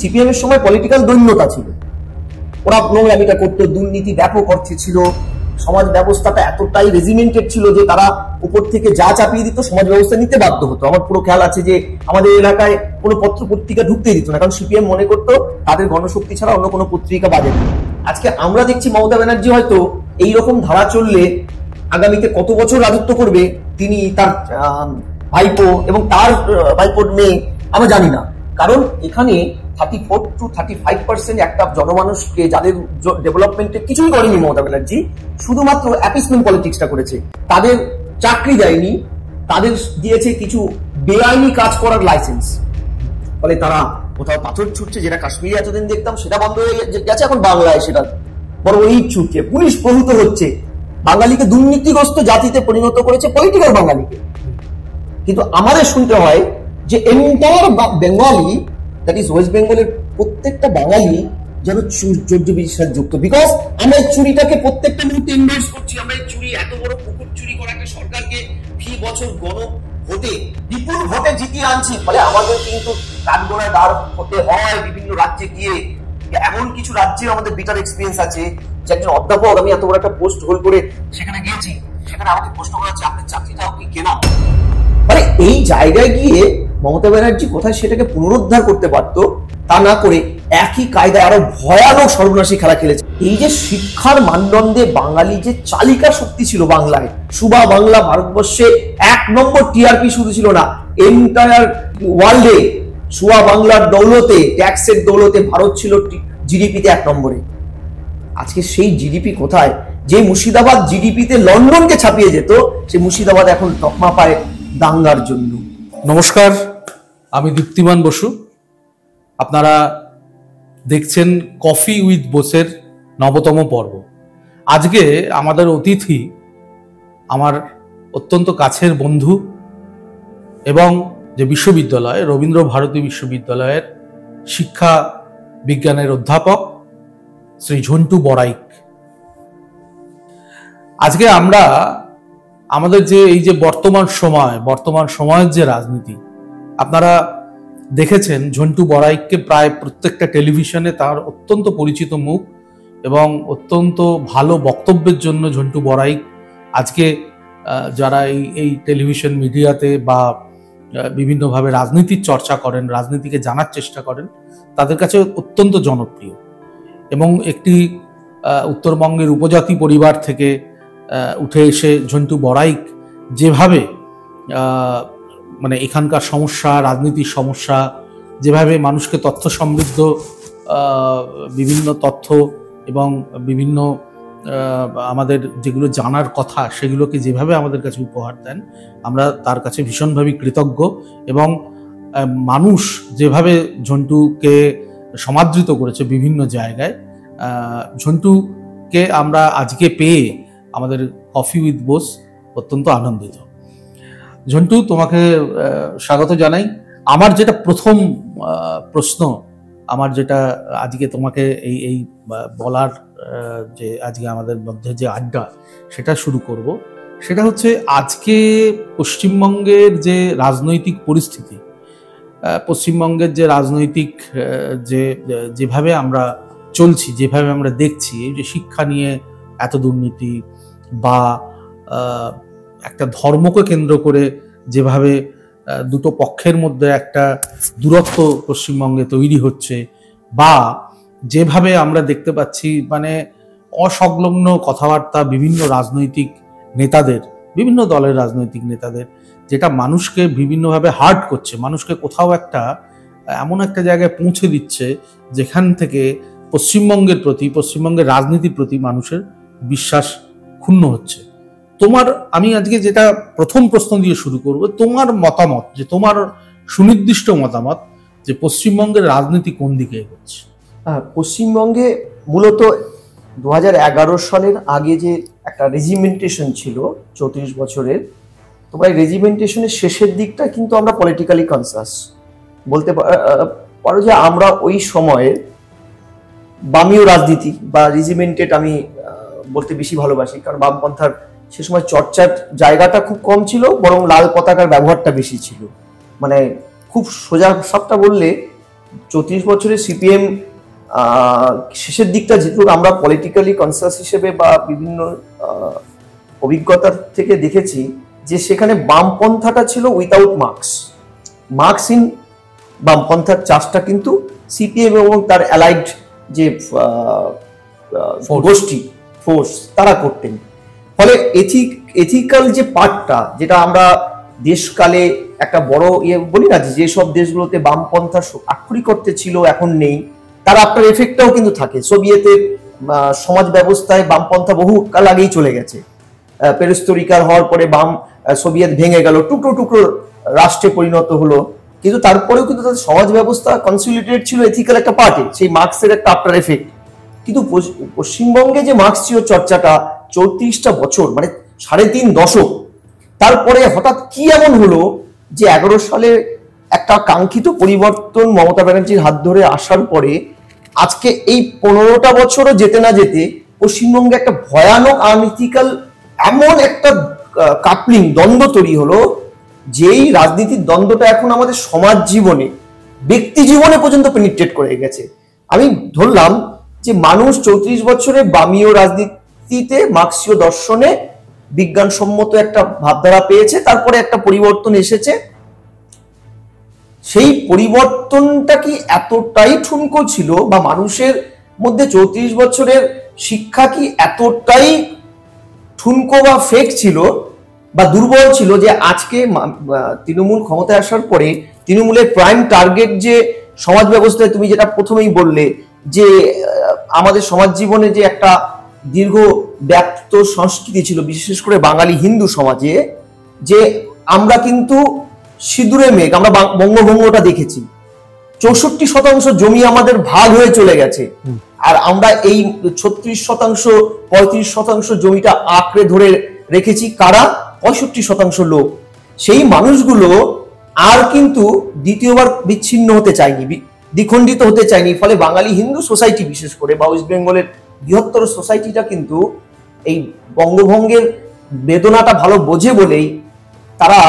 CPM এর সময় political দৈন্যতা ছিল, ওরা নোংরামিটা করতো, দুর্নীতি ব্যাপক অর্থে ছিল, সমাজ ব্যবস্থাটা এতটাই রেজিমেন্টেড ছিল যে তারা উপর থেকে যা চাপিয়ে দিত সমাজ ব্যবস্থা নিতে বাধ্য হতো। আমার পুরো খেয়াল আছে যে আমাদের এলাকায় কোনো পত্র পত্রিকা ঢুকতেই দিত না, কারণ সিপিএম মনে করতো তাদের গণশক্তি ছাড়া অন্য কোনো পত্রিকা বাজে না। আজকে আমরা দেখছি মমতা ব্যানার্জি হয়তো এইরকম ধারা চললে আগামীতে কত বছর রাজত্ব করবে তিনি, তার ভাইপো এবং তার ভাইপোর মেয়ে, আমরা জানি না। কারণ এখানে 34 to 35% একটা জনমানুষকে, যাদের ডেভেলপমেন্টে কিছুই করেনি মমতা ব্যানার্জি, শুধুমাত্র অ্যাপিসমেন্ট পলিটিক্সটা করেছে। তাদের চাকরি দেয়নি, তাদের দিয়েছে কিছু বেআইনি কাজ করার লাইসেন্স। ফলে তারা কোথাও পাথর ছুটছে, যেটা কাশ্মীরে এতদিন দেখতাম সেটা বন্ধ হয়ে গেছে, এখন বাংলায় সেটা বড় ইট ছুটছে, পুলিশ প্রভূত হচ্ছে। বাঙালিকে দুর্নীতিগ্রস্ত জাতিতে পরিণত করেছে পলিটিক্যাল বাঙালিকে। কিন্তু আমাদের শুনতে হয় যে entire Bengali, that is West বেঙ্গলের প্রত্যেকটা বাঙালি যেন চোর বিশ্বাস যুক্ত, বিকজ আমরা এই চুরিটাকে প্রত্যেকটা মুহূর্তে এন্ডোর্স করছি। আমরা এই চুরি, এত বড় পুকুর চুরি করা একটা সরকারকে ফি বছর ভোটে, বিপুল ভোটে জিতিয়ে আনছি। ফলে আমাদের কিন্তু কাঠগড়ায় দাঁড় হতে হয় বিভিন্ন রাজ্যে গিয়ে। এমন কিছু রাজ্যে আমাদের বিটার এক্সপিরিয়েন্স আছে যে একজন অধ্যাপক, আমি এত বড় একটা পোস্ট হোল্ড করে সেখানে গিয়েছি, সেখানে আমাকে প্রশ্ন করা হচ্ছে আপনার চাকরিটাও কি কেনা। মানে এই জায়গায় গিয়ে মমতা ব্যানার্জি কোথায় সেটাকে পুনরুদ্ধার করতে পারতো, তা না করে একই কায়দায় আরো ভয়ানক সর্বনাশী খেলা খেলেছে। এই যে শিক্ষার মানদণ্ডে বাঙালি যে চালিকা শক্তি ছিল বাংলায়, সুবা বাংলা ভারতবর্ষে 1 নম্বর টিআরপি শুধু ছিল না, এন্টায়ার ওয়ার্ল্ডে সুবা বাংলার দৌলতে, ট্যাক্সের দৌলতে ভারত ছিল জিডিপিতে 1 নম্বরে। আজকে সেই জিডিপি কোথায়? যে মুর্শিদাবাদ জিডিপিতে লন্ডনকে ছাপিয়ে যেত, সে মুর্শিদাবাদ এখন তকমা পায় দাঙ্গার জন্য। নমস্কার, আমি দীপ্তিমান বসু। আপনারা দেখছেন কফি উইথ বোসের 9তম পর্ব। আজকে আমাদের অতিথি আমার অত্যন্ত কাছের বন্ধু এবং যে বিশ্ববিদ্যালয়, রবীন্দ্র ভারতী বিশ্ববিদ্যালয়ের শিক্ষা বিজ্ঞানের অধ্যাপক শ্রী ঝন্টু বড়াইক। আজকে আমরা আমাদের যে এই যে বর্তমান সময়ের যে রাজনীতি, আপনারা দেখেছেন ঝন্টু বড়াইককে প্রায় প্রত্যেকটা টেলিভিশনে তার অত্যন্ত পরিচিত মুখ এবং অত্যন্ত ভালো বক্তব্যের জন্য ঝন্টু বড়াইক আজকে যারা এই টেলিভিশন মিডিয়াতে বা বিভিন্নভাবে রাজনীতির চর্চা করেন, রাজনীতিকে জানার চেষ্টা করেন, তাদের কাছে অত্যন্ত জনপ্রিয়। এবং একটি উত্তরবঙ্গের উপজাতি পরিবার থেকে উঠে এসে ঝন্টু বড়াইক যেভাবে মানে এখানকার সমস্যা, রাজনীতির সমস্যা, যেভাবে মানুষকে তথ্য সমৃদ্ধ বিভিন্ন তথ্য এবং বিভিন্ন আমাদের যেগুলো জানার কথা সেগুলোকে যেভাবে আমাদের কাছে উপহার দেন, আমরা তার কাছে ভীষণভাবে কৃতজ্ঞ। এবং মানুষ যেভাবে ঝন্টুকে সমাদৃত করেছে বিভিন্ন জায়গায়, ঝন্টুকে আমরা আজকে পেয়ে আমাদের কফি উইথ বোস অত্যন্ত আনন্দিত। ঝন্টু, তোমাকে স্বাগত জানাই। আমার যেটা প্রথম প্রশ্ন, আমার যেটা আজকে তোমাকে এই বলার যে আজকে আমাদের মধ্যে যে আড্ডা সেটা শুরু করব, সেটা হচ্ছে আজকে পশ্চিমবঙ্গের যে রাজনৈতিক পরিস্থিতি, পশ্চিমবঙ্গের যে রাজনৈতিক যেভাবে আমরা চলছি, যেভাবে আমরা দেখছি, এই যে শিক্ষা নিয়ে এত দুর্নীতি বা একটা ধর্মকে কেন্দ্র করে যেভাবে দুটো পক্ষের মধ্যে একটা দূরত্ব পশ্চিমবঙ্গে তৈরি হচ্ছে, বা যেভাবে আমরা দেখতে পাচ্ছি মানে অসংলগ্ন কথাবার্তা বিভিন্ন রাজনৈতিক নেতাদের, বিভিন্ন দলের রাজনৈতিক নেতাদের, যেটা মানুষকে বিভিন্নভাবে হার্ট করছে, মানুষকে কোথাও একটা এমন একটা জায়গায় পৌঁছে দিচ্ছে যেখান থেকে পশ্চিমবঙ্গের প্রতি, পশ্চিমবঙ্গের রাজনীতির প্রতি মানুষের বিশ্বাস ক্ষুণ্ণ হচ্ছে। আমি আজকে যেটা প্রথম প্রশ্ন দিয়ে শুরু করব, তোমার মতামত, যে তোমার সুনির্দিষ্ট মতামত যে পশ্চিমবঙ্গের রাজনীতি কোন দিকে এগোচ্ছে। পশ্চিমবঙ্গে মূলত 2011 সালের আগে যে একটা রেজিমেন্টেশন ছিল 34 বছরের, তোমার রেজিমেন্টেশনের শেষের দিকটা কিন্তু আমরা পলিটিক্যালি কনসাস বলতে পারো যে আমরা ওই সময়ে বামীয় রাজনীতি বা রেজিমেন্টেড আমি বলতে বেশি ভালোবাসি, কারণ বামপন্থার সে সময় চর্চার জায়গাটা খুব কম ছিল, বরং লাল পতাকার ব্যবহারটা বেশি ছিল। মানে খুব সোজা সবটা বললে 34 বছরের সিপিএম শেষের দিকটা যেহেতু আমরা পলিটিক্যালি কনসাস হিসেবে বা বিভিন্ন অভিজ্ঞতার থেকে দেখেছি যে সেখানে বামপন্থাটা ছিল উইথাউট মার্কস ইন বামপন্থার চাষটা কিন্তু সিপিএম এবং তার অ্যালাইড যে গোষ্ঠী ফোর্স তারা করতেন। ফলে এথিক্যাল যে পার্টটা, যেটা আমরা দেশকালে একটা বড় বলি না, যেসব দেশগুলোতে বামপন্থা আক্ষরিক অর্থে ছিল এখন নেই, তার আপনার এফেক্টটাও কিন্তু থাকে। সোভিয়েতের সমাজ ব্যবস্থায় বামপন্থা বহু কাল আগেই চলে গেছে। পেরেস্ত্রোইকা হওয়ার পরে সোভিয়েত ভেঙে গেল, টুকরো টুকরো রাষ্ট্রে পরিণত হলো, কিন্তু তারপরেও কিন্তু তাদের সমাজ ব্যবস্থা কনসলিডেটেড ছিল এথিক্যাল একটা পার্টে, সেই মার্কসের একটা আফটার এফেক্ট। কিন্তু পশ্চিমবঙ্গে যে মার্কসীয় চর্চাটা 34টা বছর, মানে 3.5 দশক, তারপরে হঠাৎ কি এমন হলো যে 11 সালে একটা কাঙ্ক্ষিত পরিবর্তন মমতা ব্যানার্জির হাত ধরে আসার পরে আজকে এই 15টা বছরও যেতে না যেতে পশ্চিমবঙ্গে একটা ভয়ানক আনইথিক্যাল এমন একটা কাপলিং দ্বন্দ্ব তৈরি হলো, যেই রাজনীতির দ্বন্দ্বটা এখন আমাদের সমাজ জীবনে, ব্যক্তি জীবনে পর্যন্ত পেনিট্রেট করে গেছে। আমি ধরলাম যে মানুষ 34 বছরে বামীয় রাজনীতিতে, মার্কসীয় দর্শনে বিজ্ঞানসম্মত একটা ভাবধারা পেয়েছে, তারপরে একটা পরিবর্তন এসেছে। সেই পরিবর্তনটা কি এতটাই ঠুনকো ছিল, বা মানুষের মধ্যে 34 বছরের শিক্ষা কি এতটাই ঠুনকো বা ফেক ছিল বা দুর্বল ছিল যে আজকে তৃণমূল ক্ষমতায় আসার পরে তৃণমূলের প্রাইম টার্গেট যে সমাজ ব্যবস্থায়, তুমি যেটা প্রথমেই বললে যে আমাদের সমাজ জীবনে যে একটা দীর্ঘ ব্যাপ্ত সংস্কৃতি ছিল, বিশেষ করে বাঙালি হিন্দু সমাজে, যে আমরা কিন্তু সিঁদুরে মেঘ, আমরা বঙ্গভঙ্গটা দেখেছি, 64% জমি আমাদের ভাগ হয়ে চলে গেছে, আর আমরা এই 36%, 35% জমিটা আঁকড়ে ধরে রেখেছি কারা? 65% লোক। সেই মানুষগুলো আর কিন্তু দ্বিতীয়বার বিচ্ছিন্ন হতে চায়নি, দ্বিখণ্ডিত হতে চায়নি। ফলে বাঙালি হিন্দু সোসাইটি, বিশেষ করে বা ওয়েস্ট বেঙ্গলের বৃহত্তর সোসাইটিটা কিন্তু এই বঙ্গভঙ্গের বেদনাটা ভালো বোঝে বলেই তারা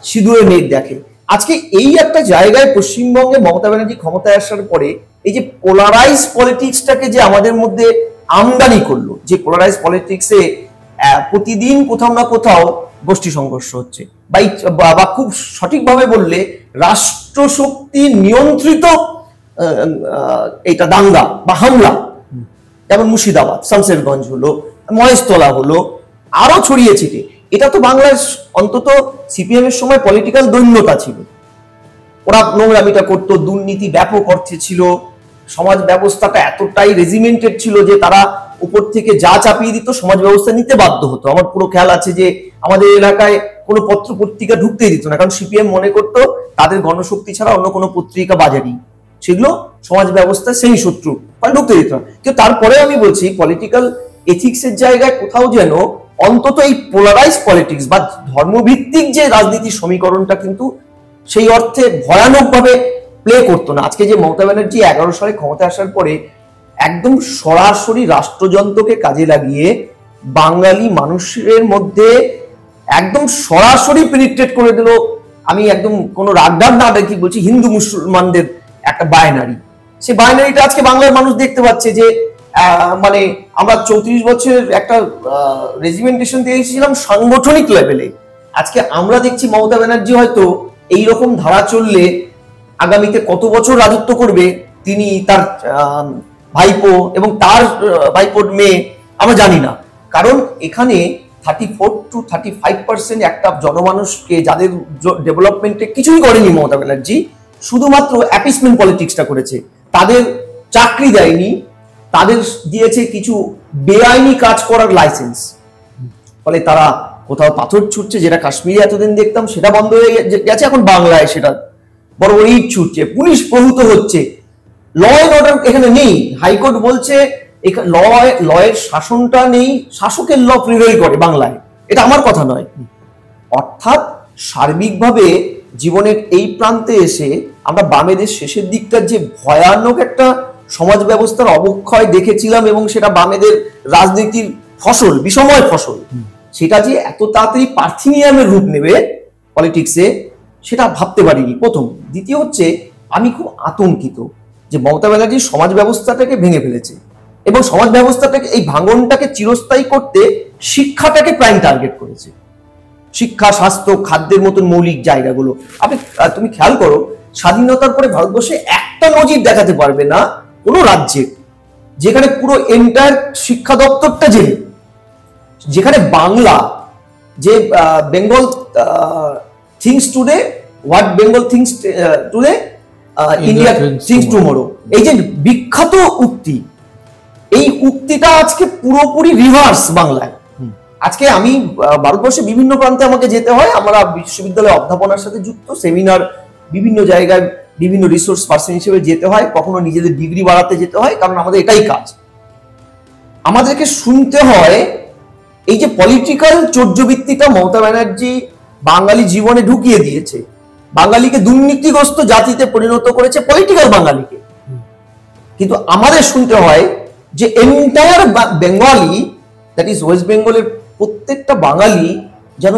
সিঁদুরে মেঘ দেখে। আজকে এই একটা জায়গায় পশ্চিমবঙ্গে মমতা ব্যানার্জি ক্ষমতায় আসার পরে এই যে পোলারাইজ পলিটিক্সটাকে যে আমাদের মধ্যে আমদানি করলো, যে পোলারাইজ পলিটিক্সে প্রতিদিন কোথাও না কোথাও গোষ্ঠী সংঘর্ষ হচ্ছে, বা খুব সঠিকভাবে বললে রাষ্ট্রশক্তি নিয়ন্ত্রিত এটা দাঙ্গা বা হামলা, যেমন মুর্শিদাবাদ, শামসেরগঞ্জ হলো, মহেশতলা হলো, আরো ছড়িয়ে ছিটে। এটা তো বাংলার অন্তত সিপিএম এর সময় পলিটিক্যাল দৈন্যতা ছিল, ওরা নোংরামিটা করতো, দুর্নীতি ব্যাপক অর্থে ছিল, সমাজ ব্যবস্থাটা এতটাই রেজিমেন্টেড ছিল যে তারা উপর থেকে যা চাপিয়ে দিত সমাজ ব্যবস্থা নিতে বাধ্য হতো। আমার পুরো খেয়াল আছে যে আমাদের এলাকায় কোনো পত্র পত্রিকা ঢুকতেই দিত না, কারণ সিপিএম মনে করতো তাদের গণশক্তি ছাড়া অন্য কোনো পত্রিকা বাজারেই, সেগুলো সমাজ ব্যবস্থা সেই শত্রু, মানে ঢুকতে দিত না। কিন্তু তারপরে আমি বলছি পলিটিক্যাল এথিক্সের জায়গায় কোথাও যেন অন্তত এই পোলারাইজ পলিটিক্স বা ধর্মভিত্তিক যে রাজনীতির সমীকরণটা কিন্তু সেই অর্থে ভয়ানকভাবে প্লে করতো না। আজকে যে মমতা ব্যানার্জি 11 সালে ক্ষমতায় আসার পরে একদম সরাসরি রাষ্ট্রযন্ত্রকে কাজে লাগিয়ে বাঙালি মানুষের মধ্যে একদম সরাসরি পেনিট্রেট করে দিল। আমি একদম কোনো রাগডার না দেখি বলছি, হিন্দু মুসলমানদের একটা বায়নারি, সে বায়নারিটা আজকে বাংলার মানুষ দেখতে পাচ্ছে যে মানে আমরা 34 বছরের একটা রেজিমেন্টেশন দিয়ে এসেছিলাম সাংগঠনিক লেভেলে, আজকে আমরা দেখছি মমতা ব্যানার্জি হয়তো এইরকম ধারা চললে আগামীতে কত বছর রাজত্ব করবে তিনি, তার ভাইপো এবং তার ভাইপোর মেয়ে, আমরা জানি না। কারণ এখানে 34 to 35% একটা জনমানুষকে, যাদের ডেভেলপমেন্টে কিছুই করেনি মমতা ব্যানার্জি, শুধুমাত্র অ্যাপিসমেন্ট পলিটিক্সটা করেছে, তাদের চাকরি দেয়নি, তাদের দিয়েছে কিছু বেআইনি কাজ করার লাইসেন্স। ফলে তারা কোথাও পাথর ছুটছে, যেটা কাশ্মীরে এতদিন দেখতাম সেটা বন্ধ হয়ে গেছে, এখন বাংলায় সেটা বড় বড় ইট ছুটছে, পুলিশ প্রভূত হচ্ছে, ল এন্ড অর্ডার এখানে নেই। হাইকোর্ট বলছে লয়ের শাসনটা নেই, শাসকের ল প্রিভেল করে বাংলায়, এটা আমার কথা নয়। অর্থাৎ সার্বিকভাবে জীবনের এই প্রান্তে এসে আমরা বামেদের শেষের দিকটার যে ভয়ানক একটা সমাজ ব্যবস্থার অবক্ষয় দেখেছিলাম, এবং সেটা বামেদের রাজনীতির ফসল, বিষময় ফসল, সেটা যে এত তাড়াতাড়ি পার্থিনিয়ামের রূপ নেবে পলিটিক্সে, সেটা ভাবতে পারিনি প্রথম। দ্বিতীয় হচ্ছে আমি খুব আতঙ্কিত যে মমতা ব্যানার্জি সমাজ ব্যবস্থাটাকে ভেঙে ফেলেছে এবং সমাজ ব্যবস্থাটাকে এই ভাঙনটাকে চিরস্থায়ী করতে শিক্ষাটাকে প্রাইম টার্গেট করেছে। শিক্ষা, স্বাস্থ্য, খাদ্যের মতন মৌলিক জায়গাগুলো তুমি খেয়াল করো, স্বাধীনতার পরে ভারতবর্ষে একটা নজির দেখাতে পারবে না কোনো রাজ্যে যেখানে পুরো এন্টায়ার শিক্ষা দপ্তরটা জেলে, যেখানে বাংলা যে Bengal things today, what Bengal things today, India things tomorrow, এই যে বিখ্যাত উক্তি, এই উক্তিটা আজকে পুরোপুরি রিভার্স বাংলায়। আজকে আমি ভারতবর্ষে বিভিন্ন প্রান্তে আমাকে যেতে হয়, আমরা বিশ্ববিদ্যালয়ে অধ্যাপনার সাথে যুক্ত, সেমিনার বিভিন্ন জায়গায় বিভিন্ন রিসোর্স পার্সন হিসেবে যেতে হয়, কখনো নিজেদের ডিগ্রি বাড়াতে যেতে হয়, কারণ আমাদের এটাই কাজ। আমাদেরকে শুনতে হয় এই যে পলিটিক্যাল চর্যবৃত্তিটা মমতা ব্যানার্জি বাঙালি জীবনে ঢুকিয়ে দিয়েছে, বাঙালিকে দুর্নীতিগ্রস্ত জাতিতে পরিণত করেছে, পলিটিক্যাল বাঙালিকে। কিন্তু আমাদের শুনতে হয় যে entire Bengali, that is West বেঙ্গলের প্রত্যেকটা বাঙালি যেন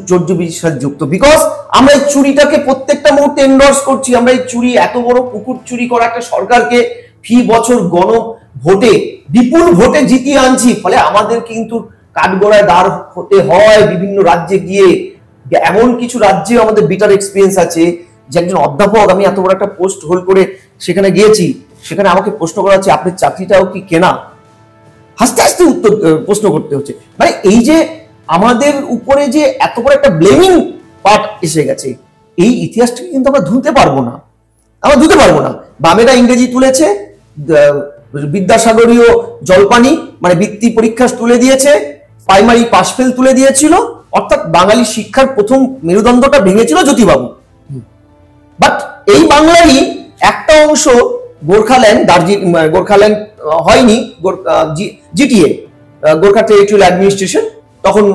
চর্যবৃত্তির সাথে যুক্ত, বিকজ আমরা এই চুরিটাকে প্রত্যেকটা মুহূর্তে এন্ডোর্স করছি। আমরা এই চুরি, এত বড় পুকুর চুরি করা একটা সরকারকে ফি বছর ভোটে, বিপুল ভোটে জিতিয়ে আনছি, ফলে আমাদের কিন্তু কাঠগড়ায় দাঁড় হতে হয় বিভিন্ন রাজ্যে গিয়ে। এমন কিছু রাজ্যে আমাদের বিটার এক্সপিরিয়েন্স আছে যে একজন অধ্যাপক, আমি এত বড় একটা পোস্ট হোল্ড করে সেখানে গিয়েছি, সেখানে আমাকে প্রশ্ন করা হচ্ছে আপনার চাকরিটাও কি কেনা, হাসতে হাসতে উত্তর প্রশ্ন করতে হচ্ছে। মানে এই যে আমাদের উপরে যে এত বড় একটা ব্লেমিং পার্ট এসে গেছে, এই ইতিহাসটাকে কিন্তু আমরা ধুতে পারবো না, বামেরা ইংরেজি তুলেছে, বিদ্যাসাগরীয় জলপানি মানে বৃত্তি পরীক্ষা তুলে দিয়েছে, প্রাইমারি পাস ফেল তুলে দিয়েছিল, অর্থাৎ বাঙালি শিক্ষার প্রথম মেরুদণ্ডটা ভেঙেছিল জ্যোতিবাবু। বাট এই বাংলারই একটা অংশ গোর্খাল্যান্ড, গোর্খাল্যান্ড হয়নি, জিটিএ, গোর্খা টেরিটোরিয়াল অ্যাডমিনিস্ট্রেশন, তখন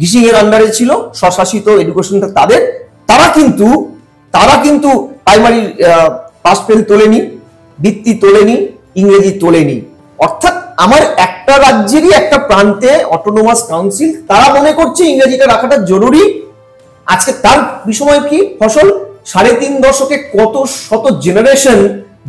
ঘিসিং এর আন্ডারে ছিল, স্বশাসিত এডুকেশনটা তাদের, তারা কিন্তু প্রাইমারি পাস ফেল তোলেনি, বৃত্তি তোলেনি, ইংরেজি তোলেনি। অর্থাৎ আমার একটা রাজ্যেরই একটা প্রান্তে অটোনোমাস কাউন্সিল, তারা মনে করছে ইংরেজিটা রাখাটা জরুরি। আজকে তার বিষয় কি ফসল, 3.5 দশকে কত শত জেনারেশন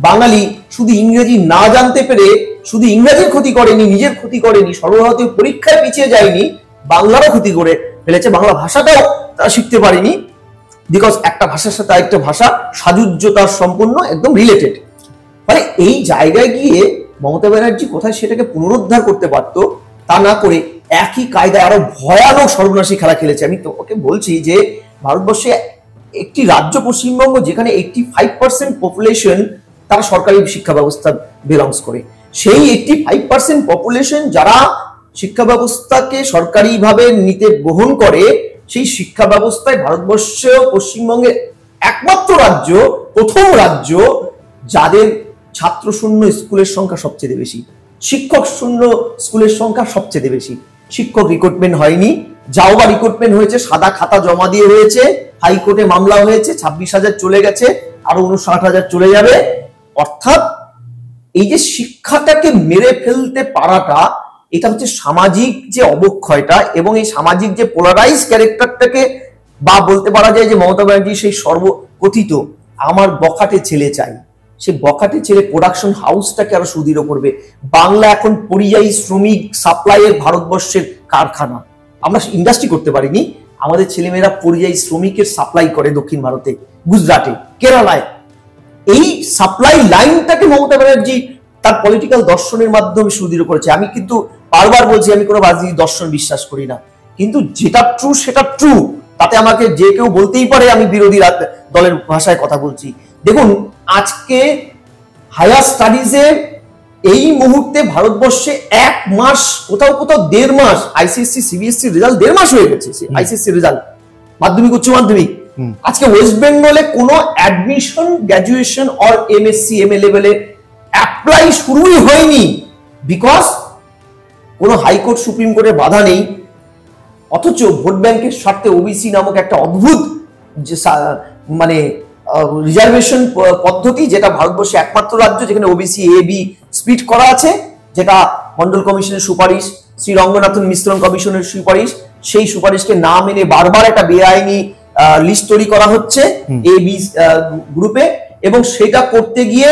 বাঙালি শুধু ইংরেজি না জানতে পেরে শুধু ইংরেজির ক্ষতি করেনি, নিজের ক্ষতি করেনি, সর্বভারতীয় পরীক্ষায় পিছিয়ে যায়নি, বাংলারও ক্ষতি করে ফেলেছে, বাংলা ভাষাটাও তারা শিখতে পারেনি, বিকজ একটা ভাষার সাথে আরেকটা ভাষা সাযুজ্যতার সম্পূর্ণ একদম রিলেটেড। মানে এই জায়গায় গিয়ে মমতা ব্যানার্জি কোথায় সেটাকে পুনরুদ্ধার করতে পারতো, তা না করে একই কায়দায় আরো ভয়ানক সর্বনাশী খেলা খেলেছে। আমি তোকে বলছি যে ভারতবর্ষে একটি রাজ্য পশ্চিমবঙ্গ, যেখানে 85% পপুলেশন তারা সরকারি শিক্ষা ব্যবস্থা বিলংস করে, সেই 85% পপুলেশন যারা শিক্ষা ব্যবস্থাকে সরকারিভাবে নিতে গ্রহণ করে, সেই শিক্ষা ব্যবস্থায় ভারতবর্ষ পশ্চিমবঙ্গের একমাত্র রাজ্য, প্রথম রাজ্য যাদের ছাত্র শূন্য স্কুলের সংখ্যা সবচেয়ে বেশি, শিক্ষক শূন্য স্কুলের সংখ্যা সবচেয়ে বেশি। শিক্ষক রিক্রুটমেন্ট হয়নি, যাও বা রিক্রুটমেন্ট হয়েছে সাদা খাতা জমা দিয়ে হয়েছে, হাইকোর্টে মামলা হয়েছে, 26,000 চলে গেছে, আরো 59,000 চলে যাবে। অর্থাৎ এই যে শিক্ষাটাকে মেরে ফেলতে পারাটা, এটা হচ্ছে সামাজিক যে অবক্ষয়টা এবং এই সামাজিক যে পোলারাইজ ক্যারেক্টারটাকে, বা বলতে পারা যায় যে মমতা ব্যানার্জি সেই সর্বকথিত আমার বখাটে ছেলে চাই, সে বখাটে ছেলে প্রোডাকশন হাউসটাকে আরো সুদৃঢ় করবে। বাংলা এখন পরিযায়ী শ্রমিক সাপ্লাইয়ের ভারতবর্ষের কারখানা, আমরা ইন্ডাস্ট্রি করতে পারিনি, আমাদের ছেলেমেয়েরা পরিযায়ী শ্রমিকের সাপ্লাই করে দক্ষিণ ভারতে, গুজরাটে, কেরালায়। এই সাপ্লাই লাইনটাকে মমতা ব্যানার্জি তার পলিটিক্যাল দর্শনের মাধ্যমে সুদৃঢ় করেছে। আমি কিন্তু বারবার বলছি আমি কোনো রাজনীতি দর্শন বিশ্বাস করি না, কিন্তু যেটা ট্রু সেটা ট্রু, তাতে আমাকে যে কেউ বলতেই পারে আমি বিরোধী দলের ভাষায় কথা বলছি। দেখুন আজকে হায়ার স্টাডিজে এই মুহূর্তে ভারতবর্ষে 1 মাস, কোথাও কোথাও 1.5 মাস, আইসিএসসি সিবিএসসি রেজাল্ট 1.5 মাস হয়ে গেছে, আইসিএসসি রেজাল্ট মাধ্যমিক উচ্চ মাধ্যমিক। আজকে ওয়েস্ট বেঙ্গলে কোনো admission graduation or MSc MA লেভেলে অ্যাপ্লাই শুরুই হয়নি, বিকজ কোনো হাইকোর্ট সুপ্রিম কোর্টের বাধা নেই। অথচ ভোট ব্যাংকের স্বার্থে ওবিসি নামক একটা অদ্ভুত মানে রিজার্ভেশন পদ্ধতি, যেটা ভারতবর্ষে একমাত্র রাজ্য যেখানে ওবিসি এ বি স্প্লিট করা আছে, যেটা মন্ডল কমিশনের সুপারিশ, শ্রী রঙ্গনাথন মিশ্রণ কমিশনের সুপারিশ, সেই সুপারিশকে না মেনে বারবার একটা বেআইনি লিস্ট তৈরি করা হচ্ছে এ বি গ্রুপে, এবং সেটা করতে গিয়ে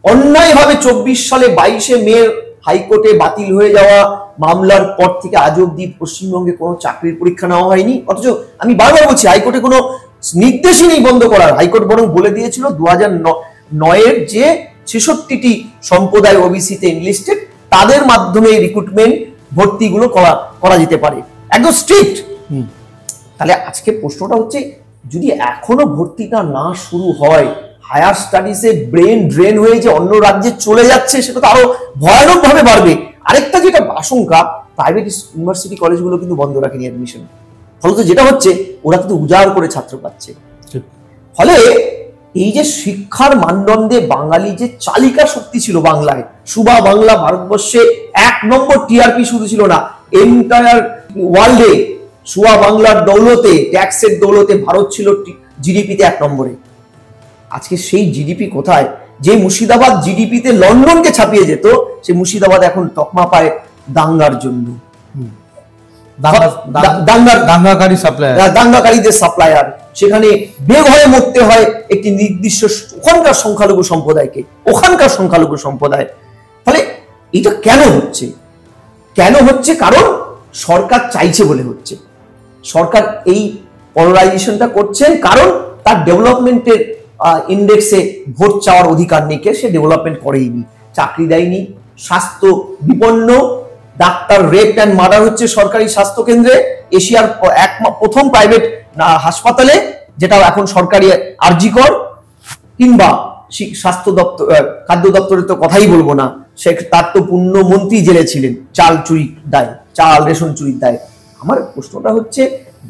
অন্যায়ভাবে 24 সালে 22শে মে হাইকোর্টে বাতিল হয়ে যাওয়া মামলার পর থেকে আজ অব্দি পশ্চিমবঙ্গে কোনো চাকরির পরীক্ষা নেওয়া হয়নি। অথচ আমি বারবার বলছি হাইকোর্টে কোনো নির্দেশই নেই বন্ধ করার। হাইকোর্ট বরং বলে দিয়েছিল 2009-এর যে 66টি সম্প্রদায় ওবিসিতে এনলিস্টেড তাদের মাধ্যমে রিক্রুটমেন্ট ভর্তিগুলো করা যেতে পারে, একদম স্ট্রিক্ট। তাহলে আজকে প্রশ্নটা হচ্ছে, যদি এখনো ভর্তিটা না শুরু হয়, হায়ার স্টাডিজে ব্রেন ড্রেন হয়ে যে অন্য রাজ্যে চলে যাচ্ছে সেটা তো আরো ভয়ানক ভাবে বাড়বে। আরেকটা যেটা আশঙ্কা, প্রাইভেট ইউনিভার্সিটি কলেজগুলো কিন্তু বন্ধ রাখেনি অ্যাডমিশন, ফলত যেটা হচ্ছে ওরা কিন্তু উজাড় করে ছাত্র পাচ্ছে। ফলে এই যে শিক্ষার মানদণ্ডে বাঙালি যে চালিকা শক্তি ছিল বাংলায়, সুবা বাংলা ভারতবর্ষে 1 নম্বর টিআরপি শুধু ছিল না, এন্টায়ার ওয়ার্ল্ডে সুবা বাংলার দৌলতে, ট্যাক্সের দৌলতে ভারত ছিল জিডিপিতে 1 নম্বরে। আজকে সেই জিডিপি কোথায়? যে মুর্শিদাবাদ জিডিপিতে লন্ডনকে ছাপিয়ে যেত, সেই মুর্শিদাবাদ এখন তকমা পায় দাঙ্গার জন্য, দাঙ্গাকারীদের সাপ্লায়ার। সেখানে বেঘরে মরতে হয় একটি নির্দিষ্ট ওখানকার সংখ্যালঘু সম্প্রদায়। ফলে এটা কেন হচ্ছে? কারণ সরকার চাইছে বলে হচ্ছে। সরকার এই পলারাইজেশনটা করছেন কারণ তার ডেভেলপমেন্টের ইন্ডেক্সে ভোট চাওয়ার অধিকার নেই, সে ডেভেলপমেন্ট করেইনি, চাকরি দেয়নি, স্বাস্থ্য বিপন্ন, ডাক্তার রেপ অ্যান্ড মার্ডার হচ্ছে সরকারি স্বাস্থ্য কেন্দ্রে, এশিয়ার প্রথম প্রাইভেট হাসপাতালে, যেটাও এখন সরকারি আরজিকর, কিংবা স্বাস্থ্য দপ্তর, খাদ্য দপ্তরের তো কথাই বলবো না, সে তার তো পূর্ণ মন্ত্রী জেলে ছিলেন চাল রেশন চুরির দায়। আমার প্রশ্নটা হচ্ছে,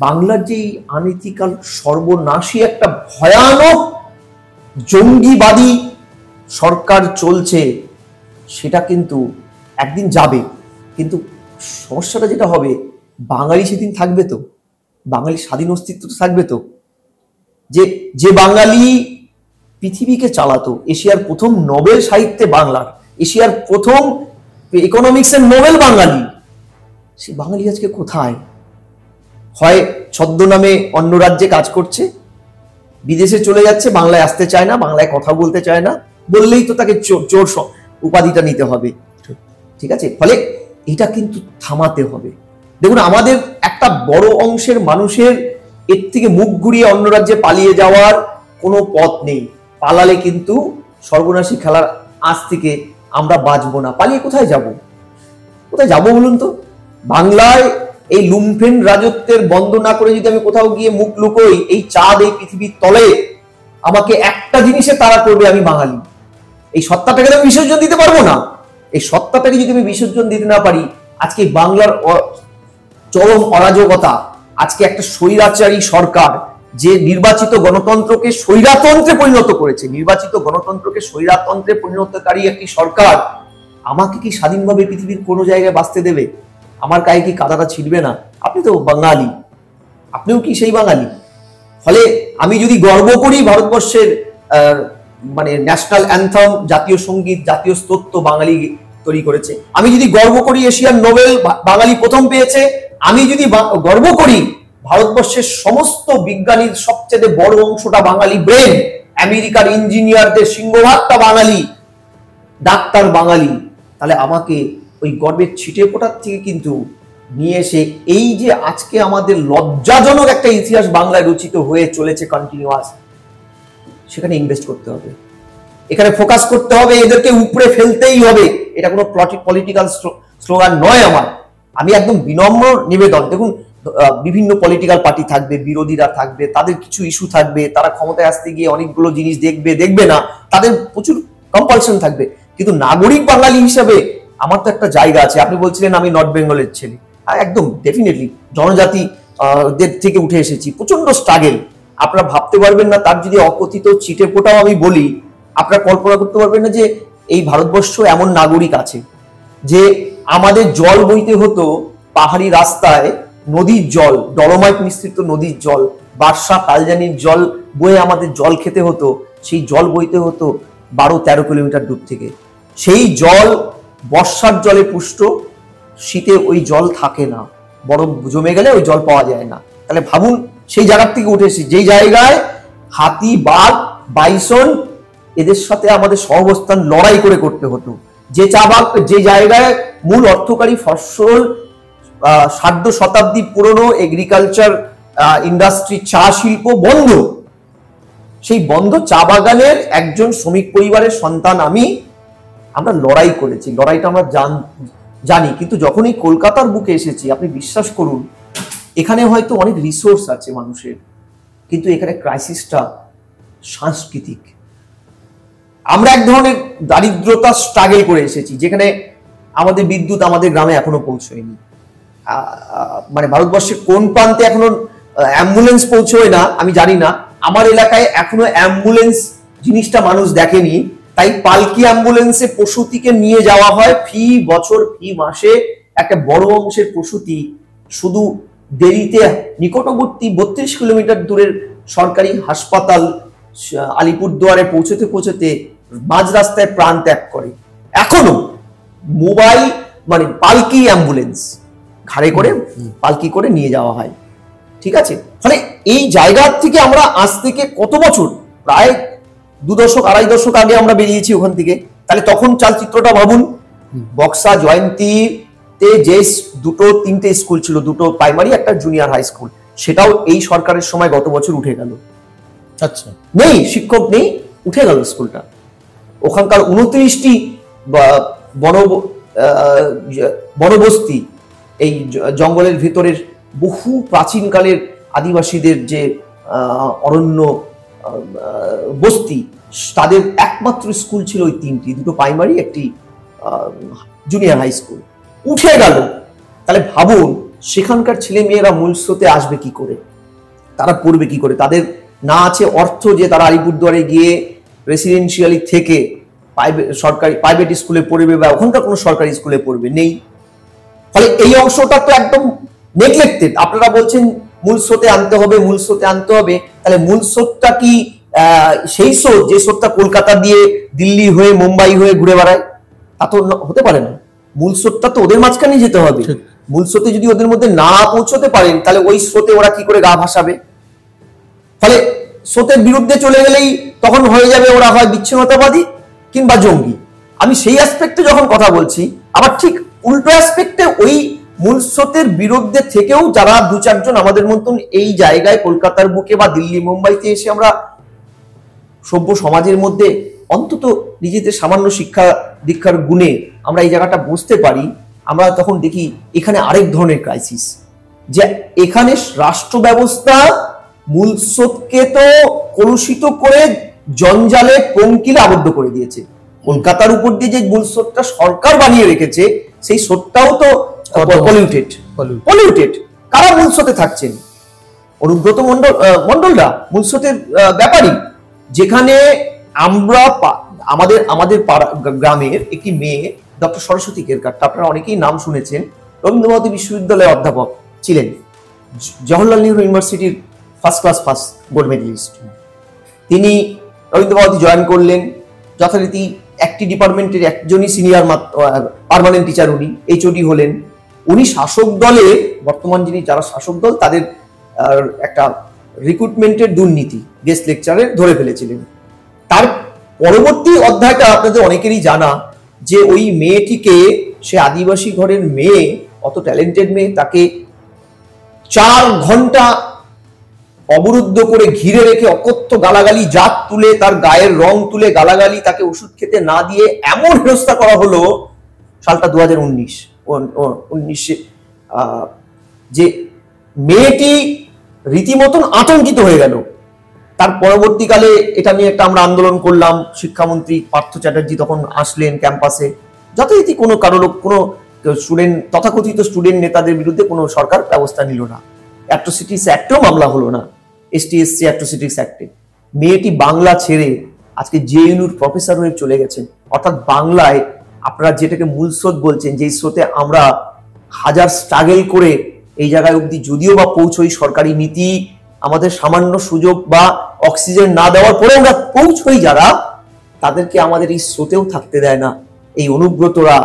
বাংলার যে আনইথিক্যাল সর্বনাশী একটা ভয়ানক জঙ্গিবাদী সরকার চলছে, সেটা কিন্তু একদিন যাবে। কিন্তু সমস্যাটা যেটা হবে, বাঙালি সেদিন থাকবে তো? বাঙালি স্বাধীন অস্তিত্ব থাকবে তো? যে বাঙালি পৃথিবীকে চালাতো, এশিয়ার প্রথম নোবেল সাহিত্যে বাংলার, এশিয়ার প্রথম ইকোনমিক্সের নোবেল বাঙালি, সেই বাঙালি আজকে কোথায়? হয় ছদ্মনামে অন্য রাজ্যে কাজ করছে, বিদেশে চলে যাচ্ছে, বাংলায় আসতে চায় না, বাংলায় কথা বলতে চায় না, বললেই তো তাকে চোর উপাধিটা নিতে হবে। ঠিক আছে, ফলে এটা কিন্তু থামাতে হবে। দেখুন, আমাদের একটা বড় অংশের মানুষের এর থেকে মুখ ঘুরিয়ে অন্য রাজ্যে পালিয়ে যাওয়ার কোনো পথ নেই। পালালে কিন্তু সর্বনাশী খেলার আজ থেকে আমরা বাঁচবো না। পালিয়ে কোথায় যাব বলুন তো? বাংলায় এই লুম্ফেন রাজত্বের বন্ধ না করে যদি আমি কোথাও গিয়ে মুখ লুকোই, এই চাঁদ এই পৃথিবীর তলে আমাকে একটা জিনিসে তাড়া করবে, আমি বাঙালি। এই সত্তাটাকে আমি বিসর্জন দিতে পারবো না। এই সত্তাটাকে যদি আমি বিসর্জন দিতে না পারি, আজকে বাংলার চরম অরাজকতা, আজকে একটা স্বৈরাচারী সরকার যে নির্বাচিত গণতন্ত্রকে স্বৈরাতন্ত্রে পরিণত করেছে, নির্বাচিত গণতন্ত্রকে স্বৈরাতন্ত্রে পরিণতকারী একটি সরকার আমাকে কি স্বাধীনভাবে পৃথিবীর কোনো জায়গায় বাঁচতে দেবে? আমার গায়ে কি কাদাটা ছিড়বে না? আপনি তো বাঙালি, আপনিও কি সেই বাঙালি? ফলে আমি যদি গর্ব করি ভারতবর্ষের মানে ন্যাশনাল অ্যান্থম, জাতীয় সঙ্গীত, জাতীয় স্তোত্র বাঙালি তৈরি করেছে, আমি যদি গর্ব করি এশিয়ান নোবেল বাঙালি প্রথম পেয়েছে, আমি যদি গর্ব করি ভারতবর্ষের সমস্ত বিজ্ঞানীর সবচেয়ে বড় অংশটা বাঙালি ব্রেন, আমেরিকার ইঞ্জিনিয়ারদের সিংহভাগটা বাঙালি, ডাক্তার বাঙালি, তাহলে আমাকে ওই গর্বের ছিটে ফোটার থেকে কিন্তু নিয়ে এসে এই যে আজকে আমাদের লজ্জাজনক একটা ইতিহাস বাংলায় রচিত হয়ে চলেছে কন্টিনিউয়াস, সেখানে ইনভেস্ট করতে হবে, এখানে ফোকাস করতে হবে, এদেরকে উপরে ফেলতেই হবে। এটা কোনো পলিটিক্যাল স্লোগান নয় আমার, আমি একদম বিনম্র নিবেদন। দেখুন, বিভিন্ন পলিটিক্যাল পার্টি থাকবে, বিরোধীরা থাকবে, তাদের কিছু ইস্যু থাকবে, তারা ক্ষমতায় আসতে গিয়ে অনেকগুলো জিনিস দেখবে না, তাদের প্রচুর কম্পালশন থাকবে, কিন্তু নাগরিক বাঙালি হিসাবে আমার তো একটা জায়গা আছে। আপনি বলছিলেন আমি নর্থ বেঙ্গলের ছেলে, একদম ডেফিনেটলি জনজাতি দের থেকে উঠে এসেছি, প্রচন্ড স্ট্রাগেল। আপনারা ভাবতে পারবেন না, তার যদি অকথিত চিটে ফোটাও আমি বলি, আপনারা কল্পনা করতে পারবেন না যে এই ভারতবর্ষ এমন নাগরিক আছে যে আমাদের জল বইতে হতো পাহাড়ি রাস্তায়, নদীর জল, ডলোমাইট মিশ্রিত নদীর জল, বার্ষা কালজানির জল বয়ে আমাদের জল খেতে হতো, সেই জল বইতে হতো 12-13 কিলোমিটার দূর থেকে। সেই জল বর্ষার জলে পুষ্ট, শীতে ওই জল থাকে না, বরফ জমে গেলে ওই জল পাওয়া যায় না। তাহলে ভাবুন, সেই জায়গার থেকে উঠে এসেছি যেই জায়গায় হাতি, বাঘ, বাইসন এদের সাথে আমাদের সহাবস্থান লড়াই করে করতে হতো। যে জায়গায় মূল অর্থকারী ফসল 60 শতাব্দী পুরনো এগ্রিকালচার ইন্ডাস্ট্রি, চা শিল্প বন্ধ, সেই বন্ধ চা বাগানের একজন শ্রমিক পরিবারের সন্তান আমরা লড়াই করেছি, লড়াইটা আমরা জানি। কিন্তু যখন এই কলকাতার বুকে এসেছি, আপনি বিশ্বাস করুন, এখানে হয়তো অনেক রিসোর্স আছে মানুষের, কিন্তু এখানে ক্রাইসিসটা সাংস্কৃতিক। আমরা এক ধরনের দারিদ্রতা স্ট্রাগল করে এসেছি, যেখানে আমাদের বিদ্যুৎ আমাদের গ্রামে এখনো পৌঁছয়নি। মানে ভারতবর্ষের কোন প্রান্তে এখনো অ্যাম্বুলেন্স পৌঁছয় না আমি জানি না, আমার এলাকায় এখনো অ্যাম্বুলেন্স জিনিসটা মানুষ দেখেনি। তাই পালকি অ্যাম্বুলেন্সে প্রসূতিকে নিয়ে যাওয়া হয়, ফি বছর ফি মাসে একটা বড় অংশের প্রসূতি শুধু দেরিতে নিকটবর্তী 32 কিলোমিটার দূরের সরকারি হাসপাতাল আলিপুরদুয়ারে পৌঁছতে মাঝ রাস্তায় প্রাণ ত্যাগ করে। এখনো মোবাইল মানে পালকি অ্যাম্বুলেন্স ঘাড়ে করে পালকি করে নিয়ে যাওয়া হয়, ঠিক আছে। ফলে এই জায়গা থেকে আমরা আজ থেকে কত বছর, প্রায় 2 দশক 2.5 দশক আগে আমরা বেরিয়েছি ওখান থেকে। তাহলে তখন চালচিত্রটা ভাবুন, বক্সা জয়ন্তীতে যে 2-3টে স্কুল ছিল, 2টো প্রাইমারি, একটা জুনিয়র হাই স্কুল, সেটাও এই সরকারের সময় গত বছর উঠে গেল। আচ্ছা, নেই, শিক্ষক নেই, উঠে গেল স্কুলটা। ওখানকার 29টি বনবস্তি, এই জঙ্গলের ভেতরের বহু প্রাচীনকালের আদিবাসীদের যে অরণ্য বস্তি, তাদের একমাত্র স্কুল ছিল ওই 3টি, 2টো প্রাইমারি, একটি জুনিয়র হাই স্কুল, উঠে গেল। তাহলে ভাবুন সেখানকার ছেলে মেয়েরা মূল স্রোতে আসবে কি করে, তারা পড়বে কি করে? তাদের না আছে অর্থ যে তারা আলিপুরদুয়ারে গিয়ে রেসিডেন্সিয়ালি থেকে সরকারি প্রাইভেট স্কুলে পড়বে বা ওখানকার কোনো সরকারি স্কুলে পড়বে, নেই। ফলে এই অংশটা তো একদম নেগলেক্টেড। আপনারা বলছেন মূল স্রোতে আনতে হবে, মূল স্রোতে আনতে হবে, তাহলে মূল স্রোতটা কি সেই স্রোত যে স্রোতটা কলকাতা দিয়ে দিল্লি হয়ে মুম্বাই হয়ে ঘুরে বেড়ায়? তা তো হতে পারে না। মূল স্রোতটা তো ওদের মাঝখানে যেতে হবে। মূল স্রোতে যদি ওদের মধ্যে না পৌঁছতে পারেন, তাহলে ওই স্রোতে ওরা কি করে গা ভাসাবে? ফলে স্রোতের বিরুদ্ধে চলে গেলেই তখন হয়ে যাবে ওরা হয় বিচ্ছিন্নতাবাদী কিংবা জঙ্গি। আমি সেই অ্যাসপেক্টে যখন কথা বলছি, আবার ঠিক উল্টো অ্যাসপেক্টে ওই মূল স্রোতের বিরুদ্ধে থেকেও যারা 2-4 জন আমাদের মতন এই জায়গায় কলকাতার বুকে বা দিল্লি মুম্বাইতে এসে আমরা সভ্য সমাজের মধ্যে অন্তত নিজেদের সামান্য শিক্ষা দীক্ষার গুণে আমরা এই জায়গাটা বুঝতে পারি, আমরা তখন দেখি এখানে আরেক ধরনের ক্রাইসিস, যে এখানে রাষ্ট্র ব্যবস্থা মূল স্রোতকে তো কলুষিত করে জঞ্জালে পঙ্কিলে আবদ্ধ করে দিয়েছে। কলকাতার উপর দিয়ে যে মূল স্রোতটা সরকার বানিয়ে রেখেছে, সেই স্রোতটাও তো পলিউটেড। কারা মূল স্রোতে থাকছেন? অনুব্রত মন্ডলরা মূল স্রোতের ব্যাপারী। যেখানে আমরা আমাদের গ্রামের একটি মেয়ে, ডক্টর সরস্বতী কেরকার, আপনারা অনেকেই নাম শুনেছেন, রবীন্দ্রভারতী বিশ্ববিদ্যালয়ের অধ্যাপক ছিলেন, জওহরলাল নেহরু ইউনিভার্সিটির ফার্স্ট গোল্ড মেডেলিস্ট। তিনি রবীন্দ্রভারতী জয়েন করলেন, যথারীতি একটি ডিপার্টমেন্টের একজনই সিনিয়র পার্মানেন্ট টিচার, উনি এইচওডি হলেন। উনি শাসক দলের, বর্তমান যারা শাসক দল, তাদের একটা রিক্রুটমেন্টের দুর্নীতি গেস্ট লেকচারে ধরে ফেলেছিলেন। তার পরবর্তী অধ্যায়টা আপনাদের অনেকেরই জানা, যে ওই মেয়েটিকে, সে আদিবাসী ঘরের মেয়ে, অত ট্যালেন্টেড মেয়ে, তাকে 4 ঘন্টা অবরুদ্ধ করে ঘিরে রেখে অকথ্য গালাগালি, জাত তুলে, তার গায়ের রং তুলে গালাগালি, তাকে ওষুধ খেতে না দিয়ে এমন হেনস্থা করা হলো। সালটা 2019, যে মেয়েটি রীতিমতন আতঙ্কিত হয়ে গেল। তার পরবর্তীকালে এটা নিয়ে একটা আমরা আন্দোলন করলাম, শিক্ষামন্ত্রী পার্থ চ্যাটার্জি তখন আসলেন ক্যাম্পাসে, যথারীতি কোনো স্টুডেন্ট, তথাকথিত স্টুডেন্ট নেতাদের বিরুদ্ধে কোনো সরকার ব্যবস্থা নিল না। অ্যাট্রোসিটিস অ্যাক্টেও মামলা হলো না, ST/SC অ্যাট্রোসিটিস অ্যাক্টে। মেয়েটি বাংলা ছেড়ে আজকে JNUর প্রফেসর হয়ে চলে গেছেন। অর্থাৎ বাংলায় আপনারা যেটাকে মূল স্রোত বলছেন, যেই স্রোতে আমরা হাজার স্ট্রাগল করে এই জায়গায় অবধি যদিও বা পৌঁছই, সরকারি নীতি আমাদের সামান্য সুযোগ বা অক্সিজেন না দেওয়ার পরে আমরা পৌঁছই, যারা তাদেরকে আমাদের এই স্রোতেও থাকতে দেয় না এই অনুব্রতরা,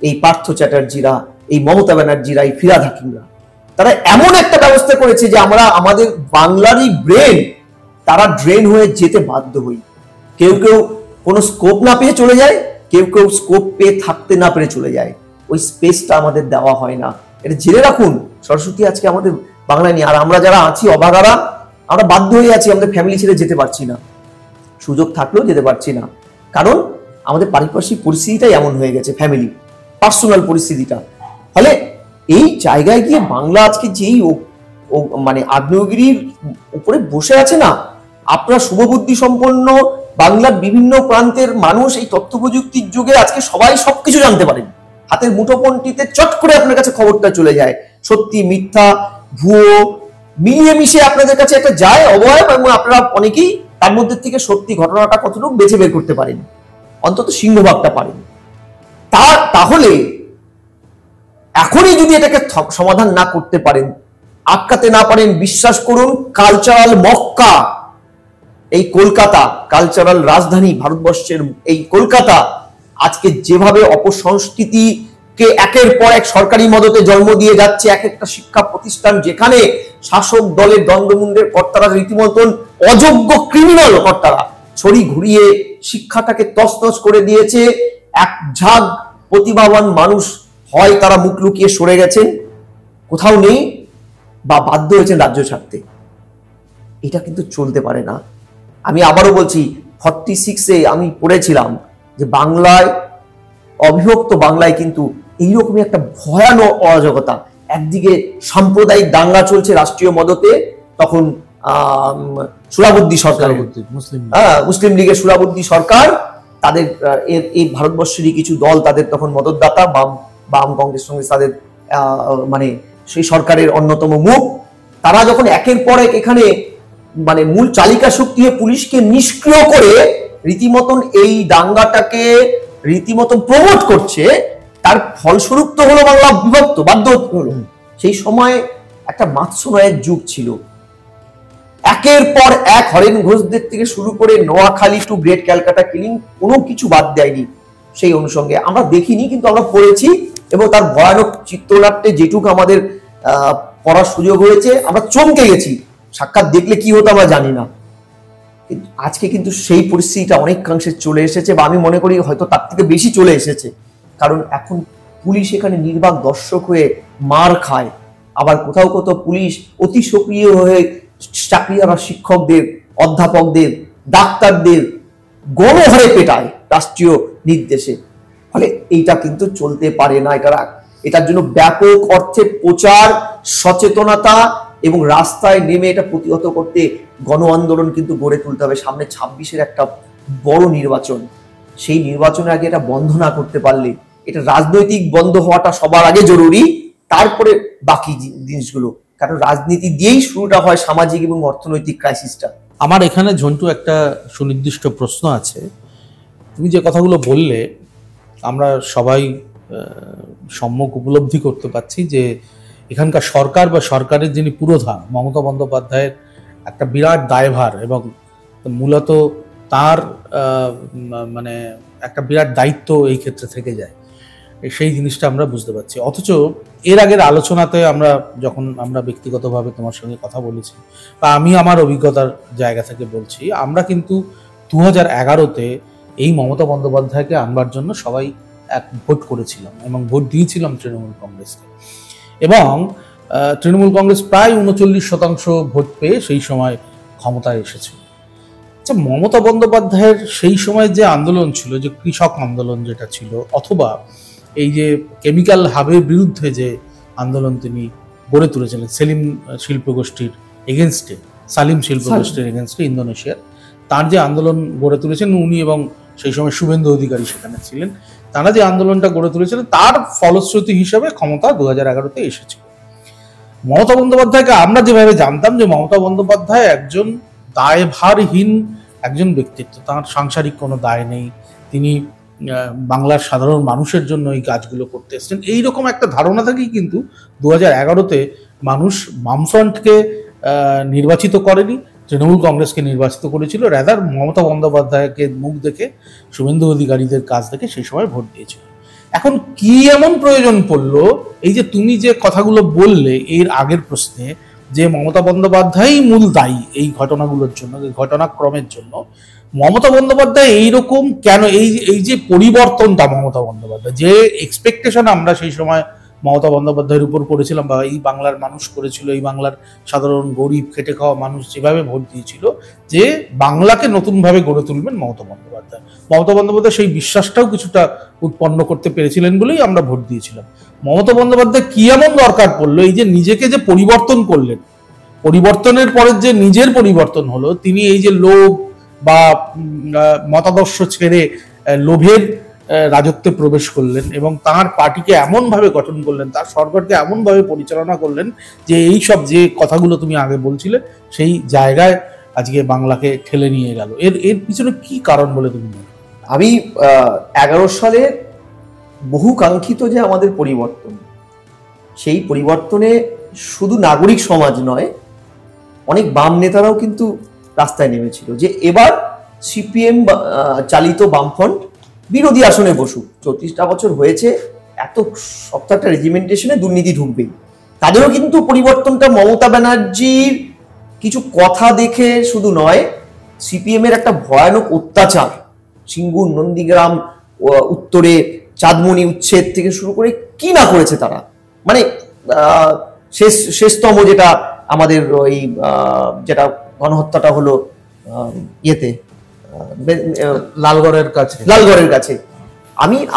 এই পার্থ চ্যাটার্জিরা, এই মমতা ব্যানার্জিরা, এই ফিরহাদ হাকিমরা। তারা এমন একটা ব্যবস্থা করেছে যে আমরা আমাদের বাংলারই ব্রেন, তারা ড্রেন হয়ে যেতে বাধ্য হই। কেউ কেউ কোনো স্কোপ না পেয়ে চলে যায়, কেউ কেউ স্কোপ পেয়ে থাকতে না পেরে চলে যায়। ওই স্পেসটা আমাদের দেওয়া হয় না। এটা জেনে রাখুন, সরস্বতী আজকে আমাদের বাংলায় নেই। আর আমরা যারা আছি অভাগারা, আমরা বাধ্য হয়ে আছি, আমাদের ফ্যামিলি ছেড়ে যেতে পারছি না, সুযোগ থাকলেও যেতে পারছি না, কারণ আমাদের পারিপার্শ্বিক পরিস্থিতিটাই এমন হয়ে গেছে, ফ্যামিলি পার্সোনাল পরিস্থিতিটা। ফলে এই জায়গায় গিয়ে বাংলা আজকে যেই মানে আগ্নেয়গিরির উপরে বসে আছে না, আপনার শুভবুদ্ধি সম্পন্ন বাংলার বিভিন্ন প্রান্তের মানুষ এই তথ্য প্রযুক্তির যুগে আজকে সবাই সবকিছু জানতে পারেন। হাতের মুঠোফোনটিতে চট করে আপনার কাছে খবরটা চলে যায়, সত্যি মিথ্যা ভুয়ো মিলিয়ে মিশে আপনাদের কাছে একটা যায় অবয়ব, এবং আপনারা অনেকেই তার মধ্যে থেকে সত্যি ঘটনাটা কতটুকু বেছে বের করতে পারেন, অন্তত সিংহভাগটা পারেন। তাহলে এখনই যদি এটাকে সমাধান না করতে পারেন, আটকাতে না পারেন, বিশ্বাস করুন কালচারাল মক্কা এই কলকাতা, কালচারাল রাজধানী ভারতবর্ষের এই কলকাতা আজকে যেভাবে অপসংস্কৃতিকে একের পর এক সরকারি মদতে জন্ম দিয়ে যাচ্ছে, এক একটা শিক্ষা প্রতিষ্ঠান যেখানে শাসক দলের দ্বন্দ্বমুন্ডের কর্তারা রীতিমতন অযোগ্য ক্রিমিনাল কর্তারা ছড়ি ঘুরিয়ে শিক্ষাটাকে তছনছ করে দিয়েছে। এক ঝাঁক প্রতিভাবান মানুষ হয় তারা মুখ লুকিয়ে সরে গেছেন, কোথাও নেই, বা বাধ্য হয়েছেন রাজ্য ছাড়তে। এটা কিন্তু চলতে পারে না। আমি আবারও বলছি, 46-এ আমি পড়েছিলাম যে বাংলায়, অবিভক্ত বাংলায় কিন্তু এইরকমই একটা ভয়ানক অরাজকতা। একদিকে সাম্প্রদায়িক দাঙ্গা চলছে রাষ্ট্রীয় মদতে, তখন সুরাবুদ্দি সরকার, মুসলিম লীগের সুরাবুদ্দি সরকার, তাদের এই ভারতবর্ষেরই কিছু দল তাদের তখন মদতদাতা, বাম কংগ্রেস সঙ্গে তাদের মানে সেই সরকারের অন্যতম মুখ, তারা যখন একের পর এক এখানে মানে মূল চালিকা শক্তি হয়ে পুলিশকে নিষ্ক্রিয় করে রীতিমতন এই দাঙ্গাটাকে রীতিমতন প্রমোট করছে, তার ফলস্বরূপ তো হলো বাংলা বিভক্ত, বাধ্য হলো। সেই সময় একটা মাৎস্যনয়ের যুগ ছিল, একের পর এক হরেন ঘোষদের থেকে শুরু করে Noakhali to Great Calcutta Killing কোনো কিছু বাদ দেয়নি। সেই অনুষঙ্গে আমরা দেখিনি, কিন্তু আমরা পড়েছি, এবং তার ভয়ানক চিত্রনাট্যে যেটুকু আমাদের পড়ার সুযোগ হয়েছে আমরা চমকে গেছি। সাক্ষাৎ দেখলে কি হতো আমরা জানি না। আজকে কিন্তু সেই পরিস্থিতিটা অনেকাংশে চলে এসেছে, বা আমি মনে করি হয়তো তার থেকে বেশি চলে এসেছে। কারণ এখন পুলিশ এখানে নির্বাক দর্শক হয়ে মার খায়, আবার কোথাও কোথাও পুলিশ অতি সক্রিয় হয়ে চাকরিহারা শিক্ষকদের, অধ্যাপকদের, ডাক্তারদের গণহারে পেটায় রাষ্ট্রীয় নির্দেশে। ফলে এইটা কিন্তু চলতে পারে না। এটার জন্য ব্যাপক অর্থে প্রচার, সচেতনতা এবং রাস্তায় নেমে এটা প্রতিহত করতে গণ আন্দোলন কিন্তু গড়ে তুলতে হবে। সামনে 26-এর একটা বড় নির্বাচন, সেই নির্বাচনের আগে এটা বন্ধ না করতে পারলে, এটা রাজনৈতিক বন্ধ হওয়াটা সবার আগে জরুরি, তারপরে বাকি জিনিসগুলো, কারণ রাজনীতি দিয়েই শুরুটা হয় সামাজিক এবং অর্থনৈতিক ক্রাইসিসটা। আমার এখানে ঝন্টু একটা সুনির্দিষ্ট প্রশ্ন আছে। তুমি যে কথাগুলো বললে আমরা সবাই সম্যক উপলব্ধি করতে পারছি যে এখানকার সরকার বা সরকারের যিনি পুরোধা মমতা বন্দ্যোপাধ্যায়ের একটা বিরাট দায়ভার, এবং মূলত তার মানে একটা বিরাট দায়িত্ব এই ক্ষেত্রে থেকে যায়, সেই জিনিসটা আমরা বুঝতে পারছি। অথচ এর আগের আলোচনাতে যখন আমরা ব্যক্তিগতভাবে তোমার সঙ্গে কথা বলেছি, বা আমি আমার অভিজ্ঞতার জায়গা থেকে বলছি, আমরা কিন্তু 2011-তে এই মমতা বন্দ্যোপাধ্যায়কে আনবার জন্য সবাই এক ভোট করেছিলাম এবং ভোট দিয়েছিলাম তৃণমূল কংগ্রেসকে, এবং তৃণমূল কংগ্রেস প্রায় 39% ভোট পেয়ে সেই সময় ক্ষমতায় এসেছিল। আচ্ছা, মমতা বন্দ্যোপাধ্যায়ের সেই সময় যে আন্দোলন ছিল, যে কৃষক আন্দোলন যেটা ছিল, অথবা এই যে কেমিক্যাল হাবের বিরুদ্ধে যে আন্দোলন তিনি গড়ে তুলেছিলেন সেলিম শিল্পগোষ্ঠীর এগেনস্টে, সালিম শিল্পগোষ্ঠীর এগেনস্টে ইন্দোনেশিয়ার, তার যে আন্দোলন গড়ে তুলেছেন উনি, এবং সেই সময় শুভেন্দু অধিকারী সেখানে ছিলেন, তারা যে আন্দোলনটা গড়ে তুলেছিলেন তার ফলশ্রুতি হিসাবে ক্ষমতা 2011-তে এসেছিল। মমতা বন্দ্যোপাধ্যায়কে আমরা যেভাবে জানতাম যে মমতা বন্দ্যোপাধ্যায় একজন দায়ভারহীন একজন ব্যক্তিত্ব, তার সাংসারিক কোনো দায় নেই, তিনি বাংলার সাধারণ মানুষের জন্য এই কাজগুলো করতে এসেছেন, এইরকম একটা ধারণা থেকেই কিন্তু 2011-তে মানুষ বামফ্রন্টকে নির্বাচিত করেনি, তৃণমূল কংগ্রেসকে নির্বাচিত করেছিল, রাদার মমতা বন্দ্যোপাধ্যায়কে মুখ দেখে, শুভেন্দু অধিকারীদের কাজ দেখে সেই সময় ভোট দিয়েছিল। এখন কি এমন প্রয়োজন পড়লো, এই যে তুমি যে কথাগুলো বললে এর আগের প্রশ্নে, যে মমতা বন্দ্যোপাধ্যায়ই মূল দায়ী এই ঘটনাগুলোর জন্য, এই ঘটনাক্রমের জন্য। মমতা বন্দ্যোপাধ্যায় এইরকম কেন, এই যে পরিবর্তনটা মমতা বন্দ্যোপাধ্যায়, যে এক্সপেকটেশন আমরা সেই সময় মমতা বন্দ্যোপাধ্যায়ের উপর করেছিলাম, বা এই বাংলার মানুষ করেছিল, এই বাংলার সাধারণ গরিব খেটে খাওয়া মানুষ যেভাবে ভোট দিয়েছিল যে বাংলাকে নতুনভাবে গড়ে তুলবেন মমতা বন্দ্যোপাধ্যায়, মমতা বন্দ্যোপাধ্যায় সেই বিশ্বাসটাও কিছুটা উৎপন্ন করতে পেরেছিলেন বলেই আমরা ভোট দিয়েছিলাম। মমতা বন্দ্যোপাধ্যায় কি এমন দরকার পড়লো, এই যে নিজেকে যে পরিবর্তন করলেন, পরিবর্তনের পরে যে নিজের পরিবর্তন হলো, তিনি এই যে লোভ বা মতাদর্শ ছেড়ে লোভের রাজত্বে প্রবেশ করলেন এবং তার পার্টিকে এমনভাবে গঠন করলেন, তার সরকারকে এমনভাবে পরিচালনা করলেন যে এই সব যে কথাগুলো তুমি আগে বলছিলে সেই জায়গায় আজকে বাংলাকে ঠেলে নিয়ে গেল। এর পিছনে কি কারণ বলে তুমি মনে করো? আমি 11 সালে বহু কাঙ্ক্ষিত যে আমাদের পরিবর্তন, সেই পরিবর্তনে শুধু নাগরিক সমাজ নয়, অনেক বাম নেতারাও কিন্তু রাস্তায় নেমেছিল যে এবার সিপিএম চালিত বামফ্রন্ট বিরোধী আসনে বসুক। 34টা বছর হয়েছে, এত শক্ত একটা রেজিমেন্টেশনে দুর্নীতি ঢুকবেই। তাদেরও কিন্তু পরিবর্তনটা মমতা ব্যানার্জির কিছু কথা দেখে শুধু নয়, সিপিএম এর একটা ভয়ানক অত্যাচার, সিঙ্গুর, নন্দীগ্রাম, উত্তরে চাঁদমণি উচ্ছেদ থেকে শুরু করে কি না করেছে তারা, মানে শেষতম যেটা আমাদের ওই যেটা গণহত্যাটা হলো ইয়েতে লালগড়ের কাছে।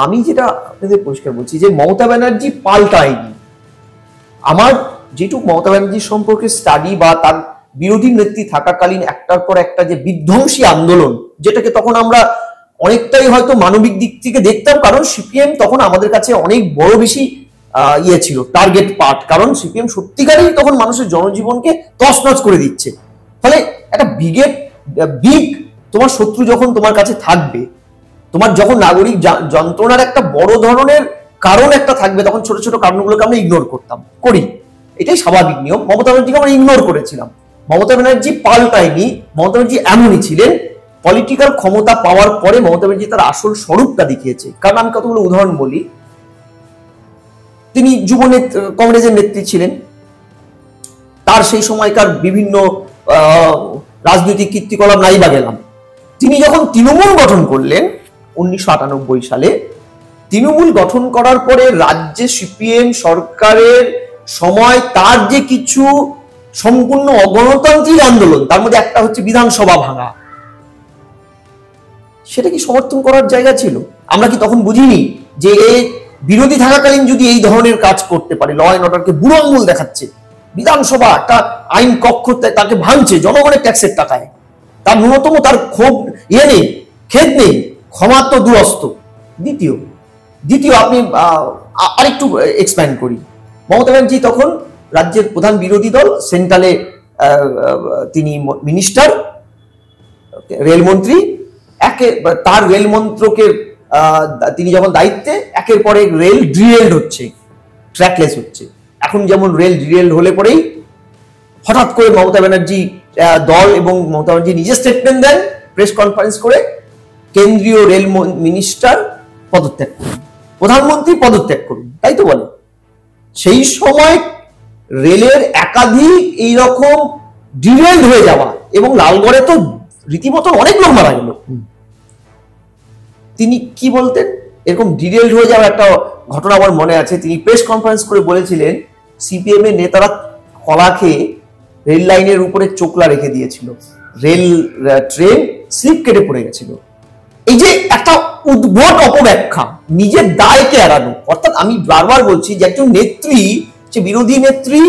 আমি যেটা আপনাদের পরিষ্কার বলছি যে মমতা ব্যানার্জি পাল্টায়নি। আমার যেটুকু মমতা ব্যানার্জির সম্পর্কে স্টাডি বা তার বিরোধী নেত্রী থাকাকালীন একটার পর একটা যে বিধ্বংসী আন্দোলন, যেটাকে তখন আমরা অনেকটাই হয়তো মানবিক দিক থেকে দেখতাম, কারণ সিপিএম তখন আমাদের কাছে অনেক বড় বেশি ইয়ে ছিল, টার্গেট পার্ট, কারণ সিপিএম সত্যিকারেই তখন মানুষের জনজীবনকে তছনছ করে দিচ্ছে। ফলে একটা বিগ তোমার শত্রু যখন তোমার কাছে থাকবে, তোমার যখন নাগরিক যন্ত্রণার একটা বড় ধরনের কারণ একটা থাকবে, তখন ছোট ছোট কারণগুলোকে আমরা ইগনোর করি, এটাই স্বাভাবিক নিয়ম। মমতা ব্যানার্জিকে আমরা ইগনোর করেছিলাম। মমতা ব্যানার্জি পাল্টায়নি, মমতা ব্যানার্জি এমনই ছিলেন। পলিটিক্যাল ক্ষমতা পাওয়ার পরে মমতা ব্যানার্জি তার আসল স্বরূপটা দেখিয়েছে। কারণ আমি কতগুলো উদাহরণ বলি, তিনি যুব কংগ্রেসের নেত্রী ছিলেন, তার সেই সময়কার বিভিন্ন রাজনৈতিক কীর্তিকলাপ নাই বা গেলাম। তিনি যখন তৃণমূল গঠন করলেন 1998 সালে, তৃণমূল গঠন করার পরে রাজ্যে সিপিএম সরকারের সময় তার যে কিছু সম্পূর্ণ অগণতান্ত্রিক আন্দোলন, তার মধ্যে একটা হচ্ছে বিধানসভা ভাঙা, সেটা কি সমর্থন করার জায়গা ছিল? আমরা কি তখন বুঝিনি যে এই বিরোধী থাকাকালীন যদি এই ধরনের কাজ করতে পারে, ল অ্যান্ড অর্ডারকে বুড়ো আঙুল দেখাচ্ছে, বিধানসভা একটা আইন কক্ষ তাকে ভাঙছে জনগণের ট্যাক্সের টাকায়, তার ন্যূনতম তার ক্ষোভ নেই, খেদ নেই, ক্ষমা তো দুরস্ত। দ্বিতীয় আপনি আরেকটু এক্সপ্যান্ড করি, মমতা ব্যানার্জি তখন রাজ্যের প্রধান বিরোধী দল, সেন্ট্রালে তিনি মিনিস্টার, রেলমন্ত্রী, তার রেল মন্ত্রকের তিনি যখন দায়িত্বে, একের পর এক রেল ডিরেলড হচ্ছে, ট্র্যাকলেস হচ্ছে। এখন যেমন রেল ডিরেলড হলে পরেই হঠাৎ করে মমতা ব্যানার্জি দল এবং মমতা ব্যানার্জি নিজে স্টেটমেন্ট দেন প্রেস কনফারেন্স করে, কেন্দ্রীয় রেল মিনিস্টার পদত্যাগ করুন, প্রধানমন্ত্রী পদত্যাগ করুন, তাই তো বলে। সেই সময় রেলের একাধিক এইরকম ডিরেলড হয়ে যাওয়া, এবং লালগড়ে তো রীতিমতো অনেক লোক মারা গেল। তিনি কি বলতেন, এরকম ডিরেলড হয়ে যাওয়া একটা ঘটনা আমার মনে আছে, তিনি প্রেস কনফারেন্স করে বলেছিলেন সিপিএম এর নেতারা কলা খেয়ে রেল লাইনের উপরে চোকলা রেখে দিয়েছিল, ট্রেন স্লিপ কেটে পড়ে গেছিল। এই যে একটা উদ্ভট অপব্যাখ্যা, নিজের দায়কে এড়ানো। অর্থাৎ আমি বারবার বলছি যে একজন নেত্রী, যে বিরোধী নেত্রী,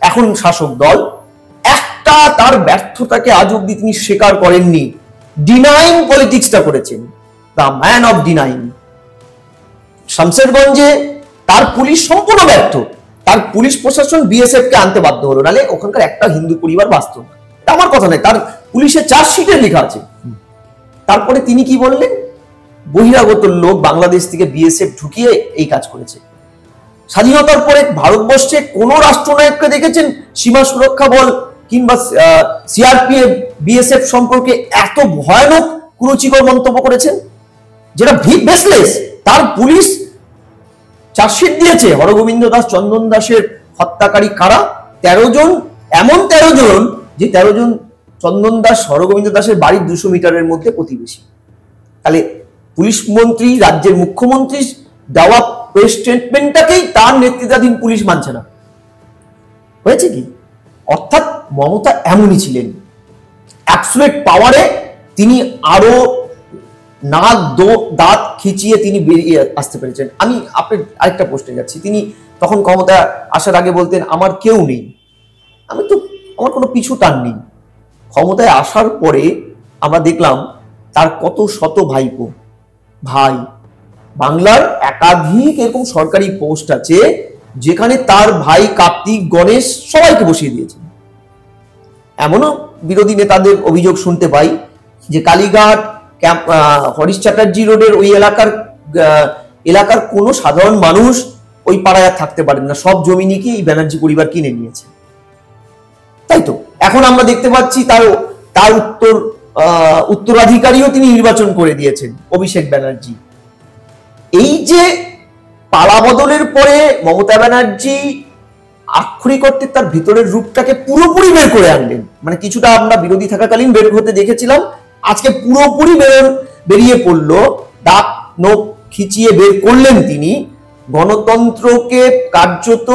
এখন শাসক দল, একটা তার ব্যর্থতাকে আজ অব্দি তিনি স্বীকার করেননি, ডিনাইং পলিটিক্সটা করেছেন, দ্য ম্যান অফ ডিনাইং। শামশেরগঞ্জে তার পুলিশ সম্পূর্ণ ব্যর্থ, তার পুলিশ প্রশাসন বিএসএফ কে আনতে বাধ্য হলো, নালে ওখানকার একটা হিন্দু পরিবার বাঁচত না। এটা আমার কথা নয়, তার পুলিশের চার্জশিটে লেখা আছে। তারপরে তিনি কি বললেন, বহিরাগত লোক বাংলাদেশ থেকে বিএসএফ ঢুকিয়ে এই কাজ করেছে। স্বাধীনতার পরে ভারতবর্ষে কোন রাষ্ট্রনায়ককে দেখেছেন সীমা সুরক্ষা বল কিংবা সিআরপিএফ বিএসএফ সম্পর্কে এত ভয়ানক কুরুচিকর মন্তব্য করেছেন, যেটা বেসলেস? তার পুলিশ চার্জশিট দিয়েছে, হরগোবিন্দ দাস, চন্দন দাসের হত্যাকারী কারা, 13 জন এমন 13 জন, যে 13 জন চন্দন দাস হরগোবিন্দ দাসের বাড়ির 200 মিটারের মধ্যে প্রতিবেশী। তাহলে পুলিশ মন্ত্রী, রাজ্যের মুখ্যমন্ত্রী দেওয়া প্রেস স্টেটমেন্টটাকেই তার নেতৃত্বাধীন পুলিশ মানছে না। হয়েছে কি? অর্থাৎ মমতা এমনই ছিলেন, অ্যাবসলিউট পাওয়ারে তিনি আরো নাক দাঁত খিচিয়ে তিনি বেরিয়ে আসতে পেরেছেন। আমি আপনার আরেকটা প্রশ্নে যাচ্ছি, তিনি তখন ক্ষমতা আসার আগে বলতেন আমার কেউ নেই, আমার কোনো পিছু টান নেই। ক্ষমতায় আসার পরে আমরা দেখলাম তার কত শত ভাইপো, ভাই, বাংলার একাধিক এরকম সরকারি পোস্ট আছে যেখানে তার ভাই কার্তিক, গণেশ সবাইকে বসিয়ে দিয়েছেন। এমনও বিরোধী নেতাদের অভিযোগ শুনতে পাই যে কালীঘাট, হরিশ চ্যাটার্জি রোডের ওই এলাকার কোনো সাধারণ মানুষ ওই পাড়ায় আর থাকতে পারেন না, সব জমি নিয়ে এই ব্যানার্জি পরিবার কিনে নিয়েছে। তাই তো এখন আমরা দেখতে পাচ্ছি তার উত্তরাধিকারীও তিনি নির্বাচন করে দিয়েছেন, অভিষেক ব্যানার্জি। এই যে পালা বদলের পরে মমতা ব্যানার্জি আক্ষরিক অর্থে তার ভিতরের রূপটাকে পুরোপুরি বের করে আনলেন, মানে কিছুটা আমরা বিরোধী থাকাকালীন বের হতে দেখেছিলাম, আজকে পুরোপুরি বেরিয়ে পড়লো, দাঁত নখ খিচিয়ে বের করলেন তিনি, গণতন্ত্রকে কার্যত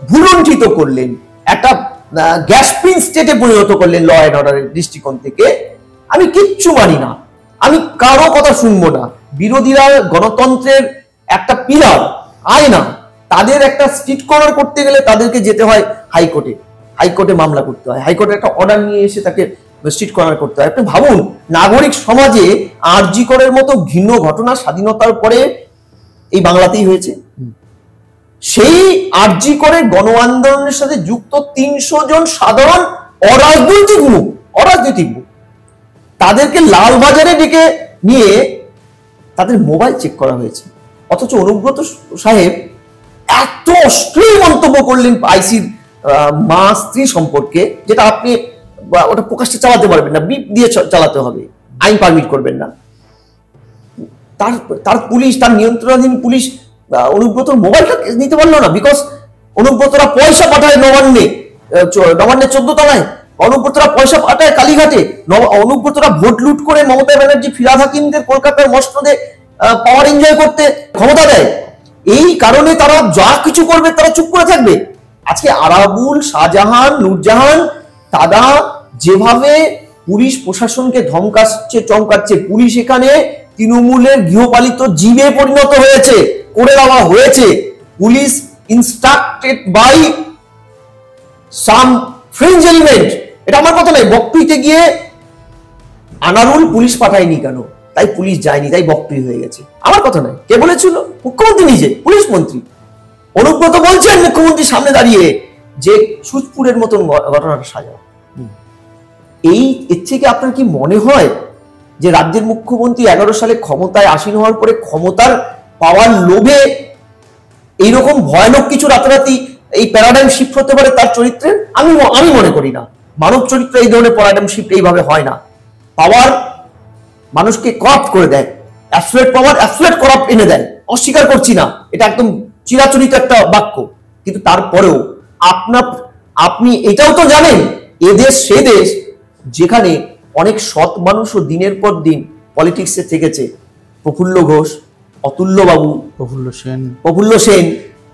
ভুলুণ্ঠিত করলেন, একটা গ্যাসপিন স্টেটে পরিণত করলেন ল অ্যান্ড অর্ডারের দৃষ্টিকোণ থেকে। আমি কিচ্ছু মানি না, আমি কারো কথা শুনবো না। বিরোধীরা গণতন্ত্রের একটা পিলার, আয়না, তাদের একটা স্ট্রিট কর্নার করতে গেলে তাদেরকে যেতে হয় হাইকোর্টে মামলা করতে হয়, হাইকোর্টের একটা অর্ডার নিয়ে এসে তাকে স্ট্রিট কর্নার করতে হয়। আপনি ভাবুন, নাগরিক সমাজে আরজি করের মতো ঘৃণ্য ঘটনা স্বাধীনতার পরে এই বাংলাতেই হয়েছে। সেই আরজি করে গণ আন্দোলনের সাথে যুক্ত 300 জন সাধারণ অরাজনৈতিক মুখ, তাদেরকে লালবাজারে ডেকে নিয়ে তাদের মোবাইল চেক করা হয়েছে। অথচ অনুব্রত সাহেব এত অশ্লীল মন্তব্য করলেন আইসির মা স্ত্রী সম্পর্কে, যেটা আপনি ওটা প্রকাশ্যে চালাতে পারবেন না, বিপ দিয়ে চালাতে হবে, আইন পারমিট করবেন না। তার পুলিশ, তার নিয়ন্ত্রণাধীন পুলিশ অনুব্রতর মোবাইলটা নিতে পারলো না, বিকজ অনুব্রতরা পয়সা পাঠায় নবান্নে 14 তলায়, অনুব্রতরা পয়সা পাঠায় কালীঘাটে, অনুব্রতরা ভোট লুট করে মমতা ব্যানার্জি ফিরাদ হাকিমদের কলকাতার মসনদে পাওয়ার এনজয় করতে ক্ষমতা দেয়। এই কারণে তারা যা কিছু করবে তারা চুপ করে থাকবে। আজকে আরাবুল, শাহজাহান, নূরজাহান, তারা যেভাবে পুলিশ প্রশাসনকে চমকাচ্ছে, পুলিশ এখানে তৃণমূলের গৃহপালিত জীবে পরিণত হয়েছে, করে দেওয়া হয়েছে। Police instructed by some French element, এটা আমার কথা নয়। বকটুইতে গিয়ে আনারুল পুলিশ পাঠায়নি কেন, তাই পুলিশ যায়নি, তাই বকটুই হয়ে গেছে। আমার কথা নয়, কে বলেছিল? মুখ্যমন্ত্রী নিজে, পুলিশ মন্ত্রী অনুব্রত বলছেন মুখ্যমন্ত্রীর সামনে দাঁড়িয়ে যে সুজপুরের মতন ঘটনাটা সাজাও। এর থেকে আপনার কি মনে হয় যে রাজ্যের মুখ্যমন্ত্রী 11 সালে ক্ষমতায় আসীন হওয়ার পরে ক্ষমতার পাওয়ার লোভে এইরকম ভয়ানক কিছু রাতারাতি এই প্যারাডাইম শিফট হতে পারে তার চরিত্রে? আমি মনে করি না। মানব চরিত্র এই ধরনের প্যারাডাইম শিফট এইভাবে হয় না। পাওয়ার মানুষকে করাপ্ট করে দেয়, অ্যাবসলিউট পাওয়ার অ্যাবসলিউট করাপ্ট এনে দেয়, অস্বীকার করছি না, এটা একদম চিরাচরিত একটা বাক্য। কিন্তু তারপরেও আপনি এটাও তো জানেন, এদেশ সে দেশ যেখানে অনেক সৎ মানুষও দিনের পর দিন পলিটিক্সে থেকেছে। প্রফুল্ল ঘোষ, অতুল্য বাবু, প্রফুল্ল সেন,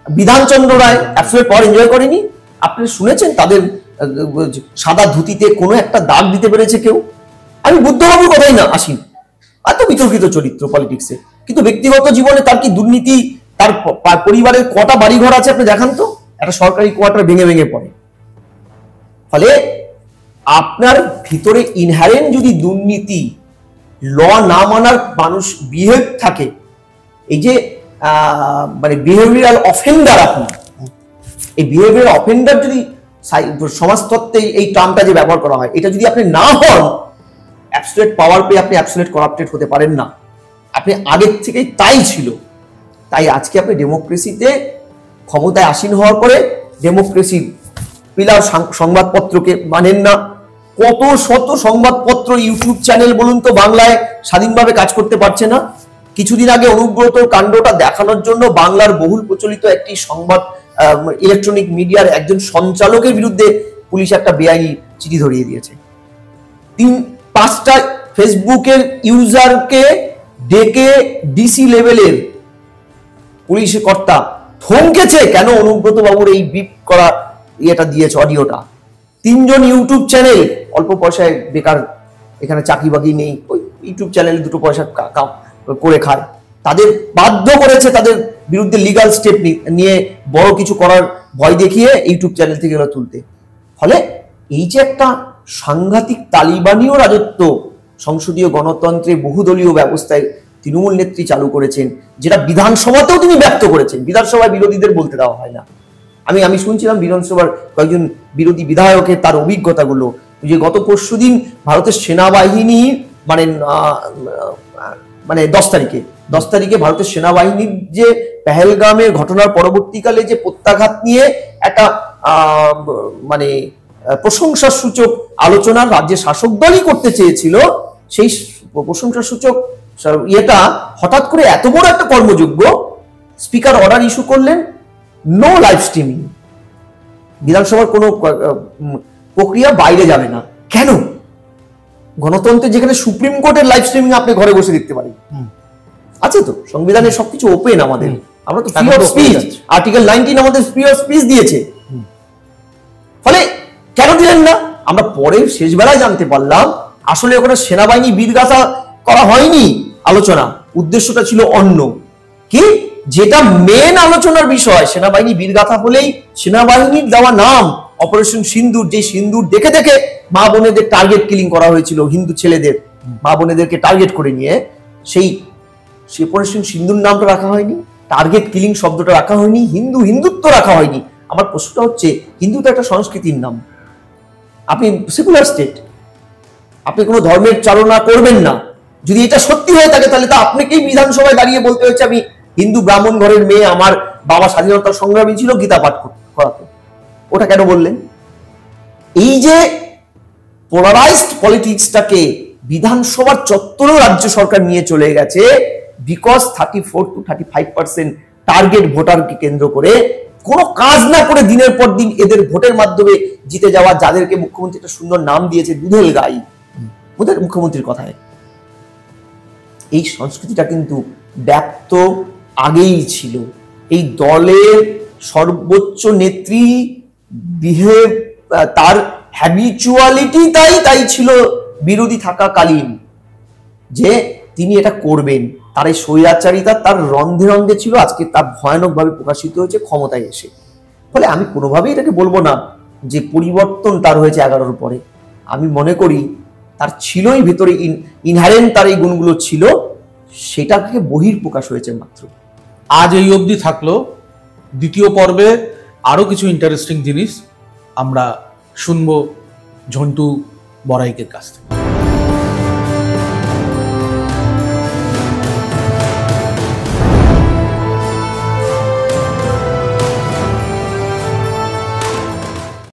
বিধানচন্দ্র রায় অ্যাবসলিউট পাওয়ার এনজয় করেনি? আপনি শুনেছেন তাদের সাদা ধুতিতে কোনো একটা দাগ দিতে পেরেছে কেউ? আমি বুদ্ধবাবুর কথাই না আসি, এত বিতর্কিত চরিত্র পলিটিক্সে, কিন্তু ব্যক্তিগত জীবনে তার কি দুর্নীতি, তার পরিবারের কটা বাড়িঘর আছে আপনি দেখান তো, একটা সরকারি কোয়ার্টার ভেঙে ভেঙে পড়ে। ফলে আপনার ভিতরে ইনহারেন্ট যদি দুর্নীতি, ল না মানার মানুষ বিহেভ থাকে, এই যে মানে বিহেভিয়ারাল অফেন্ডার, আপনি এই বিহেভিয়ারাল অফেন্ডার যদি সমাজতত্ত্বে এই টার্মটা যে ব্যবহার করা হয়, এটা যদি আপনি না হন, অ্যাবসলিউট পাওয়ার পেয়ে আপনি অ্যাবসলিউট করাপ্টেড হতে পারেন না। আপনি আগের থেকেই তাই ছিল। তাই আজকে আপনি ডেমোক্রেসিতে ক্ষমতায় আসীন হওয়ার পরে ডেমোক্রেসির পিলার সংবাদপত্রকে মানেন না। কত শত সংবাদপত্র, ইউটিউব চ্যানেল বলুন তো বাংলায় স্বাধীনভাবে কাজ করতে পারছে না। কিছুদিন আগে অনুব্রত কাণ্ডটা দেখানোর জন্য বাংলার বহুল প্রচলিত একটি সংবাদ ইলেকট্রনিক মিডিয়ার একজন সঞ্চালকের বিরুদ্ধে পুলিশ একটা বেআইনি চিঠি ধরিয়ে দিয়েছে। 3-5টা ফেসবুকের ইউজারকে ডেকে ডিসি লেভেলের পুলিশ কর্তা থমকেছে, কেন অনুব্রত বাবুর এই বিপ করা ইয়েটা দিয়েছে, অডিওটা। 3জন ইউটিউব চ্যানেল, অল্প পয়সায় বেকার, এখানে চাকরি বাকরি নেই, ওই ইউটিউব চ্যানেলে 2 পয়সা করে খায়, তাদের বাধ্য করেছে তাদের বিরুদ্ধে লিগাল স্টেপ নিয়ে বড় কিছু করার ভয় দেখিয়ে ইউটিউব চ্যানেল থেকে এগুলো তুলতে। ফলে এই যে একটা সাংঘাতিক তালিবানীয় রাজত্ব সংসদীয় গণতন্ত্রে বহুদলীয় ব্যবস্থায় তৃণমূল নেত্রী চালু করেছেন, যেটা বিধানসভাতেও তিনি ব্যক্ত করেছেন। বিধানসভায় বিরোধীদের বলতে দেওয়া হয় না। আমি শুনছিলাম বিধানসভার কয়েকজন বিরোধী বিধায়কের তার অভিজ্ঞতাগুলো, যে গত পরশুদিন ভারতের সেনাবাহিনী মানে 10 তারিখে ভারতের সেনাবাহিনীর যে পেহেলগামের ঘটনার পরবর্তীকালে যে প্রত্যাঘাত নিয়ে একটা মানে প্রশংসা সূচক আলোচনা রাজ্যের শাসক দলই করতে চেয়েছিল, সেই প্রশংসা সূচক ইয়েটা হঠাৎ করে এত বড় একটা কর্মযোগ্য স্পিকার অর্ডার ইস্যু করলেন, নো লাইভ স্ট্রিমিং, বিধানসভার কোনো প্রক্রিয়া বাইরে যাবে না। কেন? গণতন্ত্রে যেখানে সুপ্রিম কোর্টের লাইভ স্ট্রিমিং আপনি ঘরে বসে দেখতে পারেন, আছে তো সংবিধানে সবকিছু ওপেন আমাদের, আমরা তো ফ্রি অফ স্পিচ, আর্টিকেল 19 আমাদের ফ্রি অফ স্পিচ দিয়েছে। ফলে কেন দিলেন না? আমরা পরে শেষ বেলায় জানতে পারলাম আসলে ওখানে সেনাবাহিনী বীরগাথা করা হয়নি, আলোচনা উদ্দেশ্যটা ছিল অন্য। কি যেটা মেন আলোচনার বিষয়, সেনাবাহিনী বীরগাথা হলেই সেনাবাহিনীর দেওয়া নাম অপারেশন সিন্দুর, যে সিন্দুর দেখে দেখে মা বোনেদের টার্গেট কিলিং করা হয়েছিল, হিন্দু ছেলেদের মা বোনেদেরকে টার্গেট করে নিয়ে, সেই অপারেশন সিন্দুর নামটা রাখা হয়নি, টার্গেট কিলিং শব্দটা রাখা হয়নি, হিন্দুত্ব রাখা হয়নি। আমার প্রশ্নটা হচ্ছে, হিন্দু তো একটা সংস্কৃতির নাম, আপনি সেকুলার স্টেট, আপনি কোনো ধর্মের চালনা করবেন না। যদি এটা সত্যি হয়ে থাকে তাহলে তো আপনাকেই বিধানসভায় দাঁড়িয়ে বলতে হচ্ছে আমি হিন্দু ব্রাহ্মণ ঘরের মেয়ে, আমার বাবা স্বাধীনতা সংগ্রামী ছিল, গীতা পাঠ করাতো। ওটা কেন বললেন? এই যে পোলারাইজড পলিটিক্সটাকে বিধানসভার চত্বরেও রাজ্য সরকার নিয়ে চলে গেছে, বিকজ 34 to 35% টার্গেট ভোটারকে কেন্দ্র করে কোনো কাজ না করে দিনের পর দিন এদের ভোটের মাধ্যমে জিতে যাওয়া, যাদেরকে মুখ্যমন্ত্রী একটা সুন্দর নাম দিয়েছে দুধেল গাই, ওদের মুখ্যমন্ত্রীর কথায়। এই সংস্কৃতিটা কিন্তু ব্যাপ্ত আগেই ছিল। এই দলের সর্বোচ্চ নেত্রী বিহেভ, তার হ্যাবিচুয়ালিটি তাই ছিল বিরোধী থাকাকালীন, যে তিনি এটা করবেন। তার এই স্বৈরাচারিতা তার রন্ধে রন্ধে ছিল, আজকে তার ভয়ানকভাবে প্রকাশিত হয়েছে ক্ষমতায় এসে। ফলে আমি কোনোভাবেই এটাকে বলবো না যে পরিবর্তন তার হয়েছে 11-র পরে। আমি মনে করি তার ছিলই ভিতরে, ইনহারেন্ট তার এই গুণগুলো ছিল, সেটাকে বহির্প্রকাশ হয়েছে মাত্র। আজ এই অবধি থাকলো। দ্বিতীয় পর্বে আরো কিছু ইন্টারেস্টিং জিনিস আমরা শুনবো ঝন্টু বড়াইকের কাছ থেকে।